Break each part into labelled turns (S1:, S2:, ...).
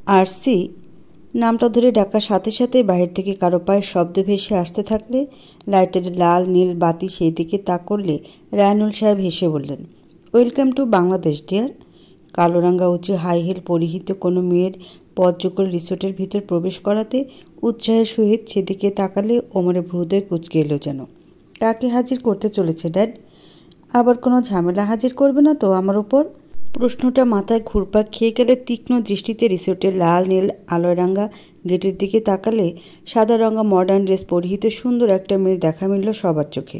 S1: RC নামটা ধরে ডাকার সাথে সাথে বাহির থেকে কারো পায়ের শব্দ ভেসে আসতে থাকলে লাইটের লাল নীল বাতি সেই দিকে তাক করলে রায়নুল সাহেব হেসে বললেন, ওয়েলকাম টু বাংলাদেশ ডিয়ার। কালোরাঙ্গা উঁচু হাই হিল পরিহিত কোনো মেয়ের পথযোগ্য রিসোর্টের ভিতর প্রবেশ করাতে উৎসাহের সহিত সেদিকে তাকালে ওমরের হৃদয় কুঁচকে এলো যেন। কাকে হাজির করতে চলেছে ড্যাড? আবার কোনো ঝামেলা হাজির করবে না তো আমার উপর? প্রশ্নটা মাথায় ঘুরপাক খেয়ে গেলে তীক্ষ্ণ দৃষ্টিতে রিসোর্টের লাল নীল আলোয়রাঙ্গা গেটের দিকে তাকালে সাদা রঙা মডার্ন ড্রেস পরিহিত সুন্দর একটা মেয়ের দেখা মিলল সবার চোখে।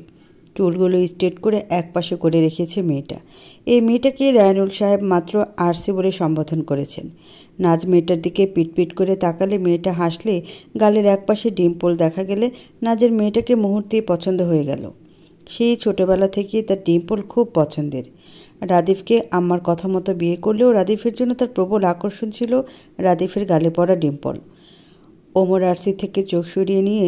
S1: চুলগুলো স্ট্রেট করে একপাশে করে রেখেছে মেয়েটা। এই মেয়েটাকে রায়নুল সাহেব মাত্র আরসি বলে সম্বোধন করেছেন। নাজ মেয়েটার দিকে পিটপিট করে তাকালে মেয়েটা হাসলে গালের একপাশে ডিম্পল দেখা গেলে নাজের মেয়েটাকে মুহূর্তেই পছন্দ হয়ে গেল। সেই ছোটবেলা থেকেই তার ডিম্পল খুব পছন্দের। রাদিফকে আম্মার কথা মতো বিয়ে করলেও রাদিফের জন্য তার প্রবল আকর্ষণ ছিল রাদিফের গালে পড়া ডিম্পল। ওমর আরসি থেকে চোখ সরিয়ে নিয়ে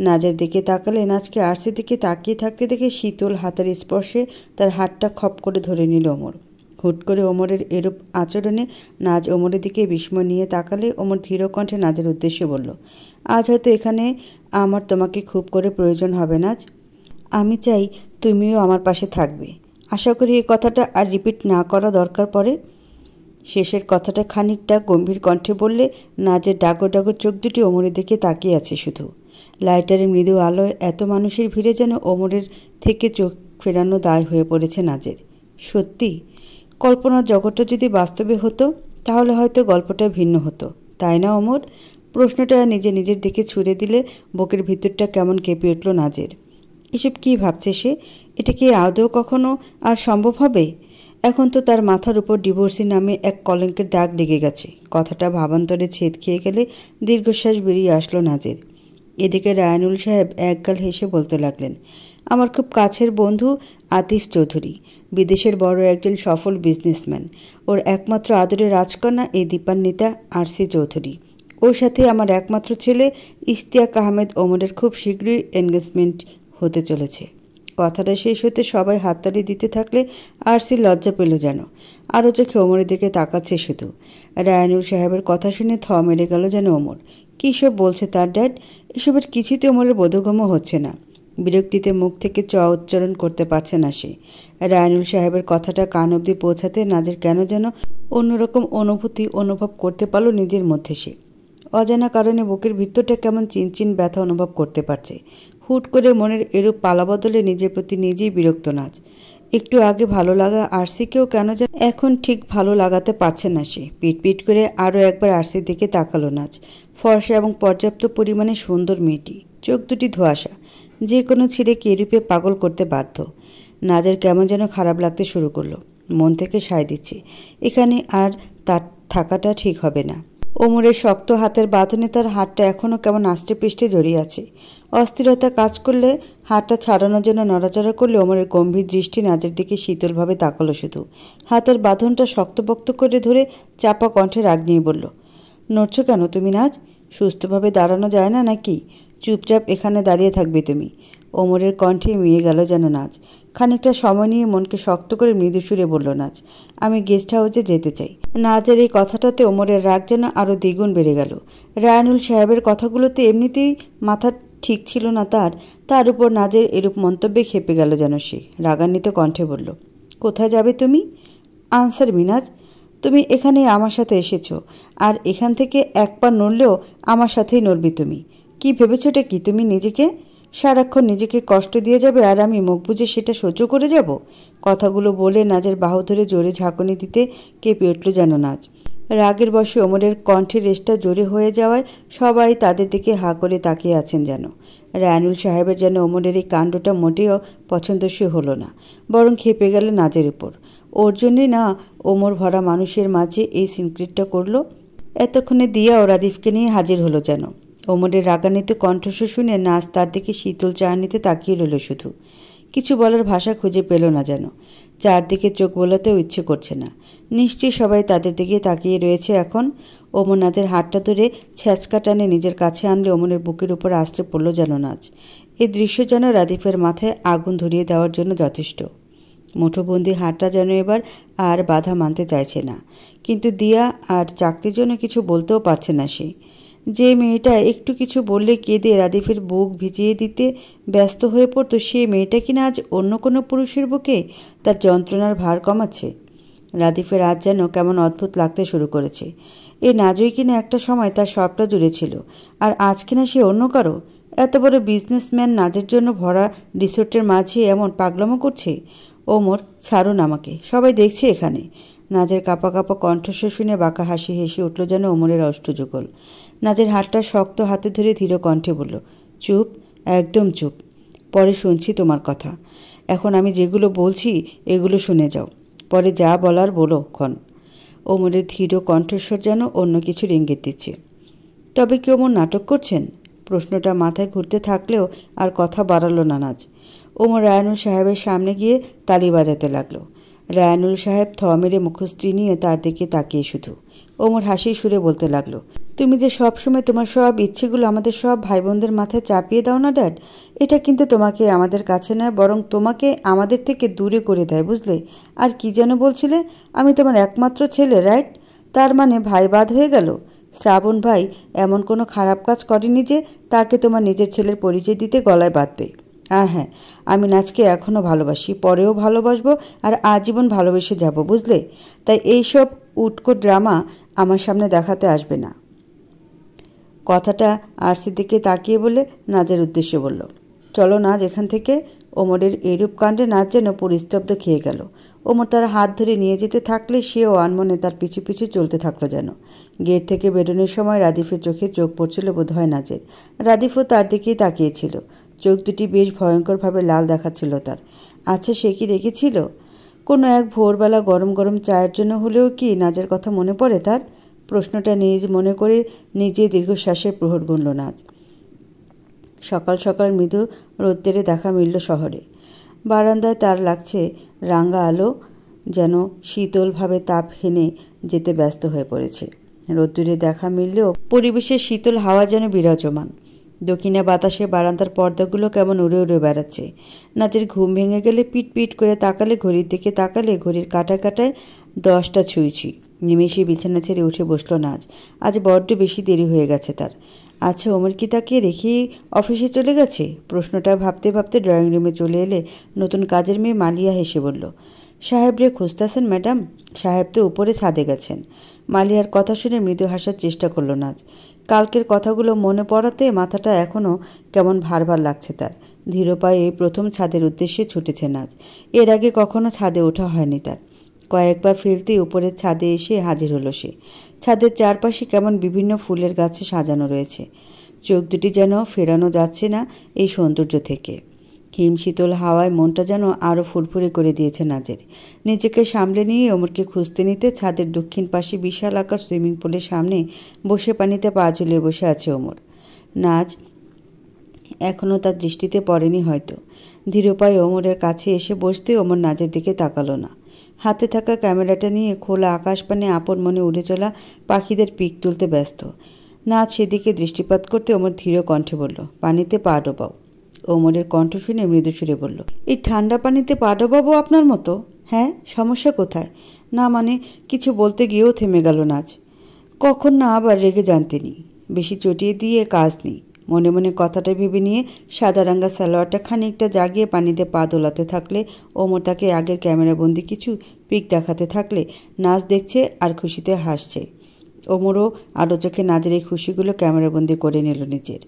S1: নাজের দিকে তাকালে নাজকে আরসি দিকে তাকিয়ে থাকতে দেখে শীতল হাতের স্পর্শে তার হাতটা খপ করে ধরে নিল ওমর। হুট করে ওমরের এরূপ আচরণে নাজ ওমরের দিকে বিস্ময় নিয়ে তাকালে ওমর ধীর কণ্ঠে নাজের উদ্দেশ্যে বলল, আজ হয়তো এখানে আমার তোমাকে খুব করে প্রয়োজন হবে নাজ। আমি চাই তুমিও আমার পাশে থাকবে। আশা করি এই কথাটা আর রিপিট না করা দরকার পড়ে। শেষের কথাটা খানিকটা গম্ভীর কণ্ঠে বললে নাজের ডাগর ডাগর চোখ দুটি ওমরের দিকে তাকিয়ে আছে শুধু। লাইটারের মৃদু আলোয় এত মানুষের ভিড়ে যেন ওমরের থেকে চোখ ফেরানো দায় হয়ে পড়েছে নাজের। সত্যি কল্পনার জগৎটা যদি বাস্তবে হতো তাহলে হয়তো গল্পটা ভিন্ন হতো, তাই না ওমর? প্রশ্নটা নিজের দিকে ছুড়ে দিলে বুকের ভিতরটা কেমন কেঁপে উঠল নাজের। এসব কী ভাবছে সে? এটা কি আদৌ কখনো আর সম্ভব হবে? এখন তো তার মাথার উপর ডিভোর্সি নামে এক কলঙ্কের দাগ লেগে গেছে। কথাটা ভাবান্তরে ছেদ খেয়ে গেলে দীর্ঘশ্বাস বেরিয়ে আসলো নাজের। এদিকে রায়নুল সাহেব একগাল হেসে বলতে লাগলেন, আমার খুব কাছের বন্ধু আতিফ চৌধুরী, বিদেশের বড় একজন সফল বিজনেসম্যান। ওর একমাত্র আদরের রাজকন্যা এই দীপান্বিতা আরসি চৌধুরী। ওর সাথে আমার একমাত্র ছেলে ইশতিয়াক আহমেদ ওমরের খুব শীঘ্রই এনগেজমেন্ট হতে চলেছে। কথাটা শেষ হতে সবাই হাততালি দিতে থাকলে আরসি লজ্জা পেল যেন। আরও চোখে ওমরের দিকে তাকাচ্ছে শুধু। রায়নুল সাহেবের কথা শুনে থ মেরে গেল যেন ওমর। কী সব বলছে তার ড্যাড? এসবের কিছুতে ওমরের বোধগম্য হচ্ছে না। বিরক্তিতে মুখ থেকে চ উচ্চারণ করতে পারছে না সে। রায়নুল সাহেবের কথাটা কান অবধি পৌঁছাতে নাজের কেন যেন অন্যরকম অনুভূতি অনুভব করতে পারল নিজের মধ্যে সে। অজানা কারণে বুকের ভিতরটা কেমন চিনচিন ব্যথা অনুভব করতে পারছে। হুট করে মনের এরূপ পালাবদলে নিজের প্রতি নিজেই বিরক্ত নাজ। একটু আগে ভালো লাগা আরসিকেও কেন যেন এখন ঠিক ভালো লাগাতে পারছে না সে। পিটপিট করে আরও একবার আরসির দিকে তাকালো নাজ। ফর্সা এবং পর্যাপ্ত পরিমাণে সুন্দর মেয়েটি, চোখ দুটি ধোঁয়াশা, যে কোনো ছেলেকে এরূপে পাগল করতে বাধ্য। নাজের কেমন যেন খারাপ লাগতে শুরু করলো। মন থেকে সায় দিচ্ছে এখানে আর তার থাকাটা ঠিক হবে না। ওমরের শক্ত হাতের বাঁধনে তার হাতটা এখনও কেমন আষ্টে পৃষ্ঠে জড়িয়ে আছে। অস্থিরতা কাজ করলে হাতটা ছাড়ানোর জন্য নড়াচড়া করলে ওমরের গম্ভীর দৃষ্টি নাজের দিকে শীতলভাবে তাকালো শুধু। হাতের বাঁধনটা শক্তপোক্ত করে ধরে চাপা কণ্ঠে রাগ নিয়ে বলল, নড়ছো কেন তুমি নাজ? সুস্থভাবে দাঁড়ানো যায় না নাকি? চুপচাপ এখানে দাঁড়িয়ে থাকবে তুমি। ওমরের কণ্ঠে মিয়ে গেল যেন নাজ। খানিকটা সময় নিয়ে মনকে শক্ত করে মৃদু সুরে বলল নাজ, আমি গেস্ট হাউসে যেতে চাই। নাজের এই কথাটাতে ওমরের রাগ যেন আরও দ্বিগুণ বেড়ে গেল। রায়নুল সাহেবের কথাগুলোতে এমনিতেই মাথা ঠিক ছিল না তার উপর নাজের এরূপ মন্তব্যে খেপে গেল যেন সে। রাগান্বিত কণ্ঠে বলল, কোথায় যাবে তুমি? আনসার মিনাজ, তুমি এখানে আমার সাথে এসেছো, আর এখান থেকে এক পা নড়লেও আমার সাথেই নড়বি তুমি। কি ভেবেছোটা কি তুমি নিজেকে? সারাক্ষণ নিজেকে কষ্ট দিয়ে যাবে আর আমি মুখ বুঝে সেটা সহ্য করে যাব? কথাগুলো বলে নাজের বাহু ধরে জোরে ঝাঁকুনি দিতে কেঁপে উঠল যেন নাজ। রাগের বশে ওমরের কণ্ঠের রেশটা জোরে হয়ে যাওয়ায় সবাই তাদের দিকে হাঁ করে তাকিয়ে আছেন যেন। রায়নুল সাহেবের যেন ওমরের এই কাণ্ডটা মোটেও পছন্দসই হলো না, বরং খেপে গেল নাজের উপর। ওর জন্যই না ওমর ভরা মানুষের মাঝে এই সিনক্রেটটা করলো। এতক্ষণে দিয়া ও রাদিফকে নিয়ে হাজির হলো যেন। ওমরের রাগান্বিত কণ্ঠস্বর শুনে নাজ তার দিকে শীতল চাহনিতে তাকিয়ে রইল শুধু। কিছু বলার ভাষা খুঁজে পেল না যেন। চারদিকে চোখ বোলাতেও ইচ্ছে করছে না। নিশ্চয়ই সবাই তাদের দিকে তাকিয়ে রয়েছে এখন। ওমর নাজের হাতটা ধরে ছ্যাঁচকা টানে নিজের কাছে আনলে ওমরের বুকের উপর আছড়ে পড়ল যেন নাজ। এই দৃশ্য যেন রাদিফের মাথায় আগুন ধরিয়ে দেওয়ার জন্য যথেষ্ট। মুঠোবন্দি হাতটা যেন এবার আর বাধা মানতে চাইছে না। কিন্তু দিয়া আর চাকরির জন্য কিছু বলতেও পারছে না সে। যে মেয়েটা একটু কিছু বললে কেঁদে রাদিফের বুক ভিজিয়ে দিতে ব্যস্ত হয়ে পড়তো, সে মেয়েটা কিনা আজ অন্য কোনো পুরুষের বুকে তার যন্ত্রণার ভার কমাচ্ছে। রাদিফের আজ যেন কেমন অদ্ভুত লাগতে শুরু করেছে। এ নাজই কিনা একটা সময় তার সবটা জুড়ে ছিল, আর আজ কিনা সে অন্য কারো। এত বড় বিজনেসম্যান নাজের জন্য ভরা রিসোর্টের মাঝে এমন পাগলামো করছে। ওমর, ছাড়ুন আমাকে, সবাই দেখছে এখানে। নাজের কাঁপা কাঁপা কণ্ঠস্বর শুনে বাঁকা হাসি হেসে উঠল যেন ওমরের অষ্টযুগল। নাজের হাতটা শক্ত হাতে ধরে ধীর কণ্ঠে বলল, চুপ, একদম চুপ। পরে শুনছি তোমার কথা। এখন আমি যেগুলো বলছি এগুলো শুনে যাও, পরে যা বলার বলো ক্ষণ। ওমরের ধীর কণ্ঠস্বর যেন অন্য কিছুর ইঙ্গিত দিচ্ছে। তবে কি ওমর নাটক করছেন? প্রশ্নটা মাথায় ঘুরতে থাকলেও আর কথা বাড়ালো না নাজ। ওমর রায়ানুল সাহেবের সামনে গিয়ে তালি বাজাতে লাগলো। রায়ানুল সাহেব থ মেরে মুখশ্রী নিয়ে তার দিকে তাকিয়ে শুধু। ওমর হাসি সুরে বলতে লাগলো, তুমি যে সবসময় তোমার সব ইচ্ছেগুলো আমাদের সব ভাই বোনদের মাথায় চাপিয়ে দাও না ড্যাড, এটা কিন্তু তোমাকে আমাদের কাছে নয়, বরং তোমাকে আমাদের থেকে দূরে করে দেয়, বুঝলে? আর কি যেন বলছিলে, আমি তোমার একমাত্র ছেলে, রাইট? তার মানে ভাই বাদ হয়ে গেল? শ্রাবণ ভাই এমন কোনো খারাপ কাজ করেনি যে তাকে তোমার নিজের ছেলের পরিচয় দিতে গলায় বাঁধবে। আর হ্যাঁ, আমি নাচকে এখনও ভালোবাসি, পরেও ভালোবাসবো, আর আজীবন ভালোবেসে যাব, বুঝলে? তাই এইসব উটকো ড্রামা আমার সামনে দেখাতে আসবে না। কথাটা আরসির দিকে তাকিয়ে বলে নাজের উদ্দেশ্যে বলল, চলো নাজ এখান থেকে। ওমরের এরূপ কাণ্ডে নাচ যেন পরিস্তব্ধ খেয়ে গেল। ওমর তার হাত ধরে নিয়ে যেতে থাকলে সেও আনমনে তার পিছু পিছু চলতে থাকলো যেন। গেট থেকে বেরোনোর সময় রাদিফের চোখে চোখ পড়ছিল বোধহয় নাজের। রাদিফও তার দিকেই তাকিয়েছিল। চোখ দুটি বেশ ভয়ঙ্করভাবে লাল দেখাচ্ছিল তার। আচ্ছা, সে কি রেখেছিল? কোনো এক ভোরবেলা গরম গরম চায়ের জন্য হলেও কি নাজের কথা মনে পড়ে তার? প্রশ্নটা নিজ মনে করে নিজে দীর্ঘশ্বাসের প্রহর গুনল নাজ। সকাল সকাল মৃদু রোদ্দুরে দেখা মিলল শহরে। বারান্দায় তার লাগছে রাঙা আলো যেন শীতলভাবে তাপ হেনে যেতে ব্যস্ত হয়ে পড়েছে। রোদ্দুরে দেখা মিললেও পরিবেশের শীতল হাওয়া যেন বিরাজমান। দক্ষিণে বাতাসে বারান্দার পর্দাগুলো কেমন উড়ে উড়ে বেড়াচ্ছে। নাচের ঘুম ভেঙে গেলে পিট পিট করে তাকালে, ঘড়ির দিকে তাকালে ঘড়ির কাঁটায় কাঁটায় 10টা ছুঁই। নিমেষে বিছানা ছেড়ে উঠে বসল নাজ। আজ বড্ড বেশি দেরি হয়ে গেছে তার। আচ্ছা, ওমর কি তাকে রেখেই অফিসে চলে গেছে? প্রশ্নটা ভাবতে ভাবতে ড্রয়িং রুমে চলে এলে নতুন কাজের মেয়ে মালিয়া হেসে বলল, সাহেবরে খুঁজতেছেন ম্যাডাম? সাহেব তো উপরে ছাদে গেছেন। মালিয়ার কথা শুনে মৃদু হাসার চেষ্টা করল নাজ। কালকের কথাগুলো মনে পড়াতে মাথাটা এখনও কেমন ভার ভার লাগছে তার। ধীর পায়ে এই প্রথম ছাদের উদ্দেশ্যে ছুটেছে নাজ। এর আগে কখনো ছাদে ওঠা হয়নি তার। কয়েকবার ফেলতেই উপরের ছাদে এসে হাজির হলো সে। ছাদের চারপাশে কেমন বিভিন্ন ফুলের গাছে সাজানো রয়েছে। চোখ দুটি যেন ফেরানো যাচ্ছে না এই সৌন্দর্য থেকে। হিমশীতল হাওয়ায় মনটা যেন আরও ফুরফুরে করে দিয়েছে নাজের। নিজেকে সামলে নিয়ে ওমরকে খুঁজতে নিতে ছাদের দক্ষিণ পাশে বিশাল আকার সুইমিং পুলের সামনে বসে পানিতে পা ঝুলিয়ে বসে আছে ওমর। নাজ এখনও তার দৃষ্টিতে পড়েনি হয়তো। ধীর পায়ে ওমরের কাছে এসে বসতে ওমর নাজের দিকে তাকালো না। হাতে থাকা ক্যামেরাটা নিয়ে খোলা আকাশপানে আপন মনে উড়ে চলা পাখিদের পিক তুলতে ব্যস্ত। নাজ সেদিকে দৃষ্টিপাত করতে ওমর ধীর কণ্ঠে বলল, পানিতে পা ডোবাও। ওমরের কণ্ঠ শুনে মৃদু সুরে বলল, এই ঠান্ডা পানিতে পা ডোবাবো আপনার মতো? হ্যাঁ, সমস্যা কোথায়? না মানে কিছু বলতে গিয়েও থেমে গেল নাজ। কখন না আবার রেগে যান তিনি। বেশি চটিয়ে দিয়ে কাজ নেই। মনে মনে কথাটা ভেবে নিয়ে সাদা রাঙ্গা সালোয়ারটা খানিকটা জাগিয়ে পানিতে পা দোলাতে থাকলে ওমর তাকে আগের ক্যামেরাবন্দি কিছু পিক দেখাতে থাকলে নাজ দেখছে আর খুশিতে হাসছে। ওমরও আলো চোখে নাজের এই খুশিগুলো ক্যামেরাবন্দি করে নিল নিজের।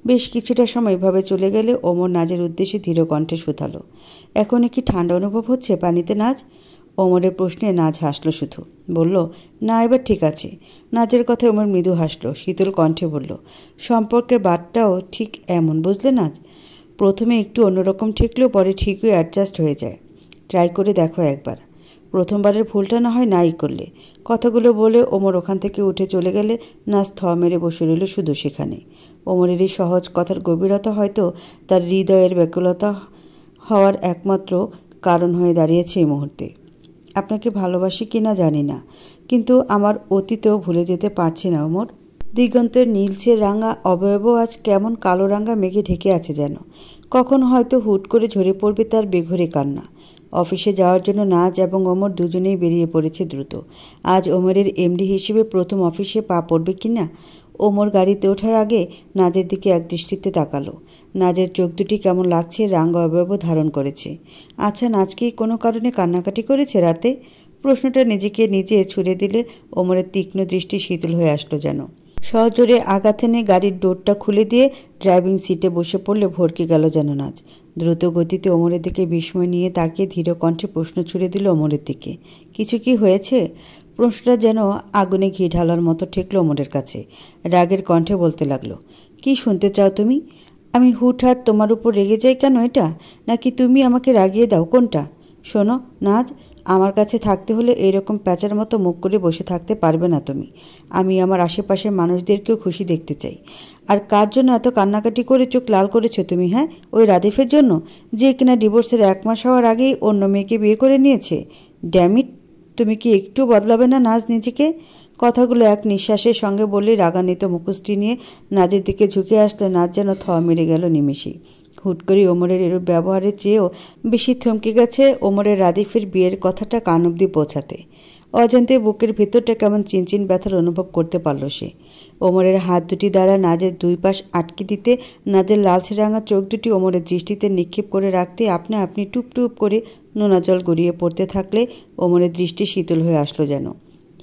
S1: বেশ কিছুটা সময় এভাবে চলে গেলে ওমর নাজের উদ্দেশ্যে ধীর কণ্ঠে শুধালো, এখন কি ঠান্ডা অনুভব হচ্ছে পানিতে নাজ? ওমরের প্রশ্নে নাজ হাসলো শুধু। বলল, না, এবার ঠিক আছে। নাজের কথায় ওমর মৃদু হাসলো, শীতল কণ্ঠে বলল, সম্পর্কের বাদটাও ঠিক এমন, বুঝলে নাজ? প্রথমে একটু অন্যরকম ঠেকলেও পরে ঠিকই অ্যাডজাস্ট হয়ে যায়। ট্রাই করে দেখো একবার। প্রথমবারের ভুলটা না হয় নাই করলে। কথাগুলো বলে ওমর ওখান থেকে উঠে চলে গেলে নাজ থ মেরে বসে রইল শুধু সেখানে। ওমরের এই সহজ কথার গভীরতা হয়তো তার হৃদয়ের ব্যাকুলতা হওয়ার একমাত্র কারণ হয়ে দাঁড়িয়েছে এই মুহূর্তে। আপনাকে ভালোবাসি কিনা জানি না, কিন্তু আমার অতীতেও ভুলে যেতে পারছি না ওমর। দিগন্তের নীলচে রাঙা অবয়বও আজ কেমন কালো রাঙা মেঘে ঢেকে আছে যেন। কখন হয়তো হুট করে ঝরে পড়বে তার বেঘরে কান্না। অফিসে যাওয়ার জন্য নাজ এবং ওমর দুজনেই বেরিয়ে পড়েছে দ্রুত। আজ ওমরের এমডি হিসেবে প্রথম অফিসে পা পড়বে কিনা। ওমর গাড়িতে ওঠার আগে নাজের দিকে একদৃষ্টিতে তাকালো। নাজের চোখ দুটি কেমন লাগছে, রাঙ্গ অবয়ব ধারণ করেছে। আচ্ছা, নাজ কি কোনো কারণে কান্নাকাটি করেছে রাতে? প্রশ্নটা নিজেকে নিজে ছুড়ে দিলে ওমরের তীক্ষ্ণ দৃষ্টি শীতল হয়ে আসলো যেন। সজোরে আঘাত এনে গাড়ির ডোরটা খুলে দিয়ে ড্রাইভিং সিটে বসে পড়লে ভরকে গেল যেন নাজ। দ্রুত গতিতে ওমরের দিকে বিস্ময় নিয়ে তাকিয়ে ধীর কণ্ঠে প্রশ্ন ছুড়ে দিল ওমরের দিকে, কিছু কি হয়েছে? প্রশ্নটা যেন আগুনে ঘি ঢালার মতো ঠেকল ওমরের কাছে। রাগের কণ্ঠে বলতে লাগলো, কি শুনতে চাও তুমি? আমি হুটহাট তোমার উপর রেগে যাই কেন এটা? নাকি তুমি আমাকে রাগিয়ে দাও, কোনটা? শোনো নাজ, আমার কাছে থাকতে হলে এইরকম প্যাঁচার মতো মুখ করে বসে থাকতে পারবে না তুমি। আমি আমার আশেপাশের মানুষদেরকেও খুশি দেখতে চাই। আর কার জন্য এত কান্নাকাটি করে চোখ লাল করেছো তুমি? হ্যাঁ, ওই রাদিফের জন্য, যে কিনা ডিভোর্সের 1 মাস হওয়ার আগেই অন্য মেয়েকে বিয়ে করে নিয়েছে। ড্যামিট, তুমি কি একটু বদলাবে না নাজ নিজেকে? কথাগুলো এক নিঃশ্বাসের সঙ্গে বললেই রাগান্বিত মুখশ্রী নিয়ে নাজের দিকে ঝুঁকে আসলে নাজ যেন থ মেরে গেল নিমেষেই। হুট করে ওমরের এরূপ ব্যবহারের চেয়েও বেশি থমকে গেছে ওমরের রাদিফের বিয়ের কথাটা কান অবধি পৌঁছাতে। অজান্তে বুকের ভেতরটা কেমন চিনচিন ব্যথার অনুভব করতে পারল সে। ওমরের হাত দুটি দ্বারা নাজের দুই পাশ আটকে দিতে, নাজের লালচে রাঙা চোখ দুটি ওমরের দৃষ্টিতে নিক্ষেপ করে রাখতে আপনা আপনি টুপ টুপ করে নোনা জল গড়িয়ে পড়তে থাকলে ওমরের দৃষ্টি শীতল হয়ে আসলো যেন।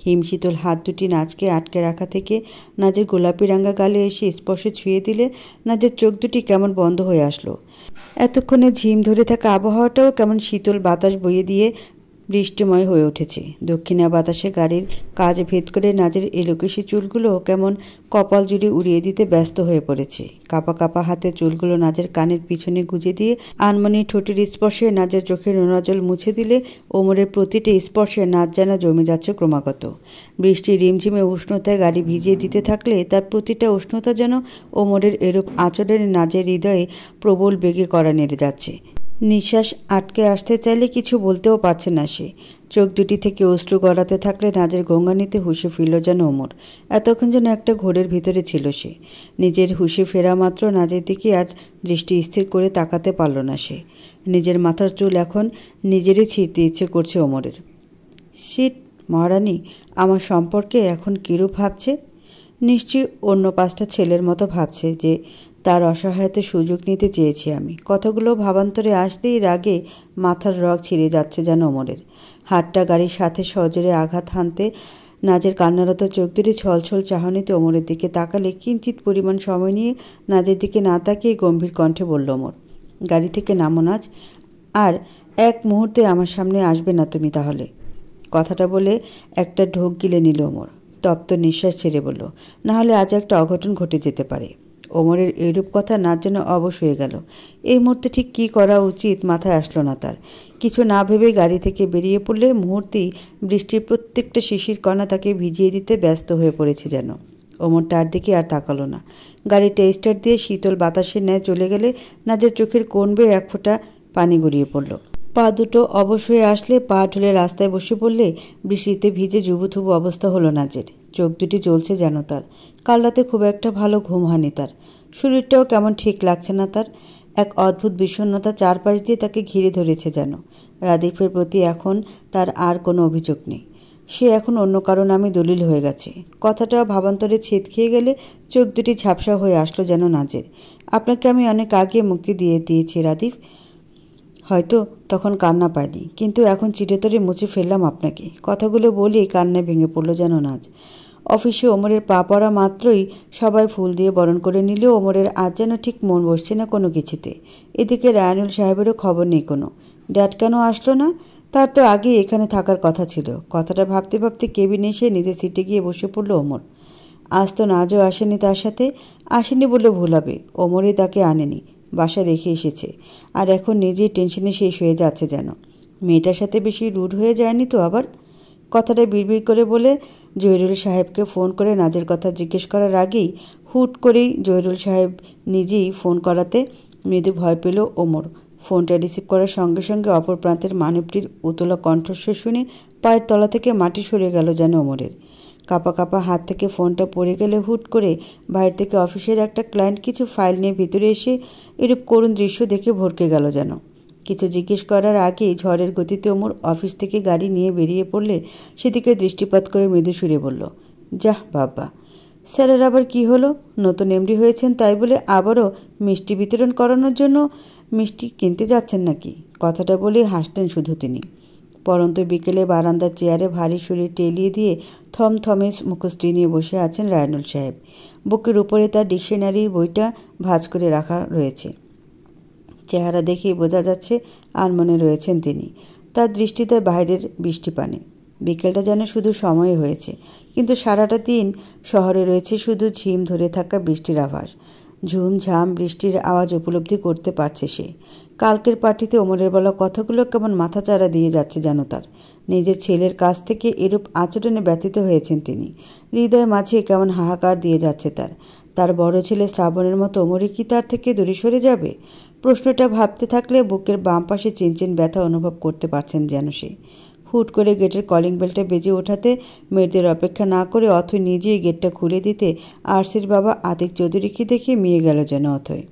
S1: হিমশীতল হাত দুটি নাজকে আটকে রাখা থেকে নাজের গোলাপি রাঙা গালে এসে স্পর্শে ছুঁয়ে দিলে নাজের চোখ দুটি কেমন বন্ধ হয়ে আসলো। এতক্ষণে ঝিম ধরে থাকা আবহাওয়াটাও কেমন শীতল বাতাস বইয়ে দিয়ে বৃষ্টিময় হয়ে উঠেছে। দক্ষিণা বাতাসে গাড়ির কাজ ভেদ করে নাজের এলোকেশি চুলগুলো কেমন কপাল জুড়ে উড়িয়ে দিতে ব্যস্ত হয়ে পড়েছে। কাপা কাপা হাতে চুলগুলো নাজের কানের পিছনে গুজে দিয়ে আনমনি ঠোঁটের স্পর্শে নাজের চোখের নোনা জল মুছে দিলে ওমরের প্রতিটি স্পর্শে নাজ যেন জমে যাচ্ছে ক্রমাগত। বৃষ্টির রিমঝিমে উষ্ণতায় গাড়ি ভিজিয়ে দিতে থাকলে তার প্রতিটা উষ্ণতা যেন ওমরের এরূপ আচরণে নাজের হৃদয়ে প্রবল বেগে কড়া নেড়ে যাচ্ছে। নিঃশ্বাস আটকে আসতে চাইলে কিছু বলতেও পারছে না সে। চোখ দুটি থেকে অশ্রু গড়াতে থাকলে নাজের গঙ্গানিতে হুঁশে ফিরল যেন ওমর। এতক্ষণ যেন একটা ঘোরের ভিতরে ছিল সে। নিজের হুঁশে ফেরা মাত্র নাজের দিকে আর দৃষ্টি স্থির করে তাকাতে পারল না সে। নিজের মাথার চুল এখন নিজেরই ছিঁড়তে ইচ্ছে করছে ওমরের। শিট, মহারানী আমার সম্পর্কে এখন কীরূপ ভাবছে? নিশ্চয়ই অন্য 5টা ছেলের মতো ভাবছে যে তার অসহায়তে সুযোগ নিতে চেয়েছি আমি। কথাগুলো ভাবান্তরে আসতেই রাগে মাথার রগ ছিঁড়ে যাচ্ছে যেন ওমরের। হাতটা গাড়ির সাথে সজোরে আঘাত হানতে নাজের কান্নারত চোখ দুটি ছলছল চাহনিতে ওমরের দিকে তাকালে কিঞ্চিত পরিমাণ সময় নিয়ে নাজের দিকে না তাকিয়ে গম্ভীর কণ্ঠে বলল ওমর, গাড়ি থেকে নামো নাজ, আর এক মুহূর্তে আমার সামনে আসবে না তুমি তাহলে। কথাটা বলে একটা ঢোক গিলে নিল ওমর। তপ্ত নিঃশ্বাস ছেড়ে বলল, না হলে আজ একটা অঘটন ঘটে যেতে পারে। ওমরের এইরূপ কথা নাচ যেন অবশ হয়ে গেল। এই মুহূর্তে ঠিক কী করা উচিত মাথায় আসলো না তার। কিছু না ভেবে গাড়ি থেকে বেরিয়ে পড়লে মুহূর্তেই বৃষ্টির প্রত্যেকটা শিশির কণা তাকে ভিজিয়ে দিতে ব্যস্ত হয়ে পড়েছে যেন। ওমর তার দিকে আর তাকালো না। গাড়িটা স্টার্ট দিয়ে শীতল বাতাসের ন্যায় চলে গেলে নাজের চোখের কোণ বেয়ে এক ফোঁটা পানি গড়িয়ে পড়ল। পা দুটো অবশ হয়ে আসলে পা ঢুলে রাস্তায় বসে পড়লে বৃষ্টিতে ভিজে জুবুথুবু অবস্থা হলো নাজের। চোখ দুটি জ্বলছে যেন তার। কাল রাতে খুব একটা ভালো ঘুম হয়নি তার। শরীরটাও কেমন ঠিক লাগছে না তার। এক অদ্ভুত বিষণ্ণতা চারপাশ দিয়ে তাকে ঘিরে ধরেছে যেন। রাদিফের প্রতি এখন তার আর কোনো অভিযোগ নেই। সে এখন অন্য কারো নামে দলিল হয়ে গেছে। কথাটা ভাবান্তরে ছেদ খেয়ে গেলে চোখ দুটি ঝাপসা হয়ে আসলো যেন নাজের। আপনাকে আমি অনেক আগে মুক্তি দিয়েছি রাদিফ। হয়তো তখন কান্না পায়নি, কিন্তু এখন চিরতরে মুছে ফেললাম আপনাকে। কথাগুলো বলেই কান্নায় ভেঙে পড়ল যেন নাজ। অফিসে ওমরের পা পড়া মাত্রই সবাই ফুল দিয়ে বরণ করে নিলেও ওমরের আজ যেন ঠিক মন বসছে না কোনো কিছুতে। এদিকে রায়ানুল সাহেবেরও খবর নেই কোনো। ড্যাড কেন আসলো না? তার তো আগেই এখানে থাকার কথা ছিল। কথাটা ভাবতে ভাবতে কেবিনে এসে নিজের সিটে গিয়ে বসে পড়ল ওমর। আজ তো নাজও আসেনি তার সাথে। আসেনি বলে ভুল হবে, ওমরই তাকে আনেনি, বাসায় রেখে এসেছে। আর এখন নিজেই টেনশনে শেষ হয়ে যাচ্ছে যেন। মেয়েটার সাথে বেশি রুড হয়ে যায়নি তো আবার? কথাটা বিড়বিড় করে বলে জহিরুল সাহেবকে ফোন করে নাজের কথা জিজ্ঞেস করার আগেই হুট করেই জহিরুল সাহেব নিজেই ফোন করাতে মৃদু ভয় পেল ওমর। ফোনটা রিসিভ করার সঙ্গে সঙ্গে অপর প্রান্তের মানবটির উতলা কণ্ঠস্বর শুনে পায়ের তলা থেকে মাটি সরে গেল যেন ওমরের। কাপা কাপা হাত থেকে ফোনটা পড়ে গেলে হুট করে বাইরে থেকে অফিসের একটা ক্লায়েন্ট কিছু ফাইল নিয়ে ভিতরে এসে এরূপ করুণ দৃশ্য দেখে ভরকে গেল যেন। কিছু জিজ্ঞেস করার আগেই ঝড়ের গতিতে ওমর অফিস থেকে গাড়ি নিয়ে বেরিয়ে পড়লে সেদিকে দৃষ্টিপাত করে মৃদু সুরে বলল, যাহ বাবা, স্যারের আবার কি হলো? নতুন এমডি হয়েছেন তাই বলে আবারও মিষ্টি বিতরণ করানোর জন্য মিষ্টি কিনতে যাচ্ছেন নাকি? কথাটা বলেই হাসতেন শুধু তিনি। পরন্ত বিকেলে বারান্দার চেয়ারে ভারী শরীর টেলিয়ে দিয়ে থমথমে মুখশ্রী নিয়ে বসে আছেন রায়নুল সাহেব। বুকের উপরে তার ডিকশনারির বইটা ভাঁজ করে রাখা রয়েছে। চেহারা দেখেই বোঝা যাচ্ছে আনমনে রয়েছেন তিনি। তার দৃষ্টিতে বাইরের বৃষ্টি পানে। বিকেলটা যেন শুধু সময় হয়েছে, কিন্তু সারাটা দিন শহরে রয়েছে শুধু ঝিম ধরে থাকা বৃষ্টির আভাস। ঝুমঝাম বৃষ্টির আওয়াজ উপলব্ধি করতে পারছে সে। কালকের পার্টিতে ওমরের বলা কথাগুলো কেমন মাথাচাড়া দিয়ে যাচ্ছে যেন তার। নিজের ছেলের কাছ থেকে এরূপ আচরণে ব্যথিত হয়েছেন তিনি। হৃদয়ের মাঝে কেমন হাহাকার দিয়ে যাচ্ছে তার। তার বড় ছেলে শ্রাবণের মতো ওমরে কি তার থেকে দূরে সরে যাবে? প্রশ্নটা ভাবতে থাকলে বুকের বাম পাশে চিনচিন ব্যথা অনুভব করতে পারছেন যেন সে। হুট করে গেটের কলিং বেলটা বেজে ওঠাতে মেয়েদের অপেক্ষা না করে অথৈ নিজেই গেটটা খুলে দিতে আরসির বাবা আতিক চৌধুরীকে দেখে মিয়ে গেল যেন অথৈ।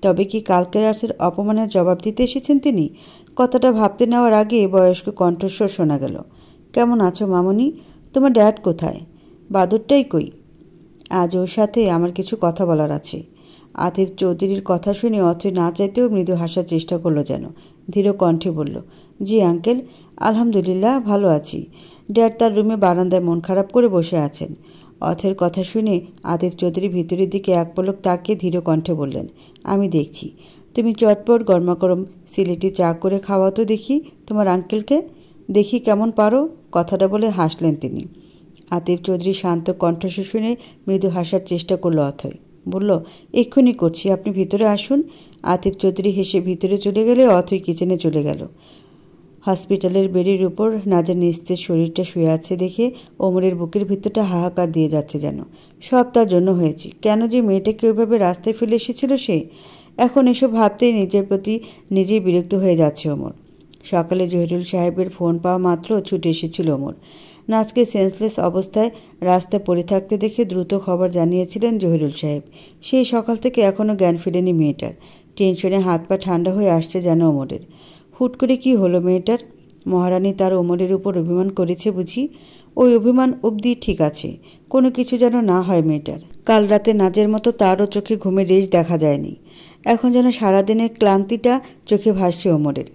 S1: তবে কি কালকের আরসির অপমানের জবাব দিতে এসেছেন তিনি? কথাটা ভাবতে নেওয়ার আগে বয়স্ক কণ্ঠস্বর শোনা গেল, কেমন আছো মামনি? তোমার ড্যাড কোথায়? বাদরটাই কই? আজ ওর সাথে আমার কিছু কথা বলার আছে। আতিক চৌধুরীর কথা শুনে অথৈ না চাইতেও মৃদু হাসার চেষ্টা করলো যেন। ধীর কণ্ঠে বলল, জি আঙ্কেল, আলহামদুলিল্লাহ ভালো আছি। ড্যাড তার রুমে বারান্দায় মন খারাপ করে বসে আছেন। অথৈর কথা শুনে আতিক চৌধুরী ভিতরের দিকে এক পলক তাকিয়ে ধীর কণ্ঠে বললেন, আমি দেখছি। তুমি চটপট গরমাগরম সিলেটি চা করে খাওয়া তো দেখি তোমার আঙ্কেলকে। দেখি কেমন পারো। কথাটা বলে হাসলেন তিনি। আতিক চৌধুরী শান্ত কণ্ঠস্বর শুনে মৃদু হাসার চেষ্টা করলো অথৈ। বলল, এক্ষুনি করছি, আপনি ভিতরে আসুন। আতিক চৌধুরী হেসে ভিতরে চলে গেলে অথৈ কিচেনে চলে গেল। হসপিটালের বেডের উপর নাজের নিস্তেজ শরীরটা শুয়ে আছে দেখে ওমরের বুকের ভিতরটা হাহাকার দিয়ে যাচ্ছে যেন। সব তার জন্য হয়েছে। কেন যে মেয়েটাকে ওইভাবে রাস্তায় ফেলে এসেছিল সে? এখন এসব ভাবতেই নিজের প্রতি নিজেই বিরক্ত হয়ে যাচ্ছে ওমর। সকালে জহিরুল সাহেবের ফোন পাওয়া মাত্র ছুটে এসেছিল ওমর। নাজকে সেন্সলেস অবস্থায় রাস্তায় পড়ে থাকতে দেখে দ্রুত খবর জানিয়েছিলেন জহিরুল সাহেব। সেই সকাল থেকে এখনও জ্ঞান ফিরেনি মেয়েটার। টেনশনে হাত পা ঠান্ডা হয়ে আসছে যেন ওমরের। হুট করে কি হলো মেয়েটার? মহারানী তার ওমরের উপর অভিমান করেছে বুঝি? ওই অভিমান অবধি ঠিক আছে, কোনো কিছু যেন না হয় মেয়েটার। কাল রাতে নাজের মতো তারও চোখে ঘুমের রেশ দেখা যায়নি। এখন যেন সারাদিনের ক্লান্তিটা চোখে ভাসছে ওমরের।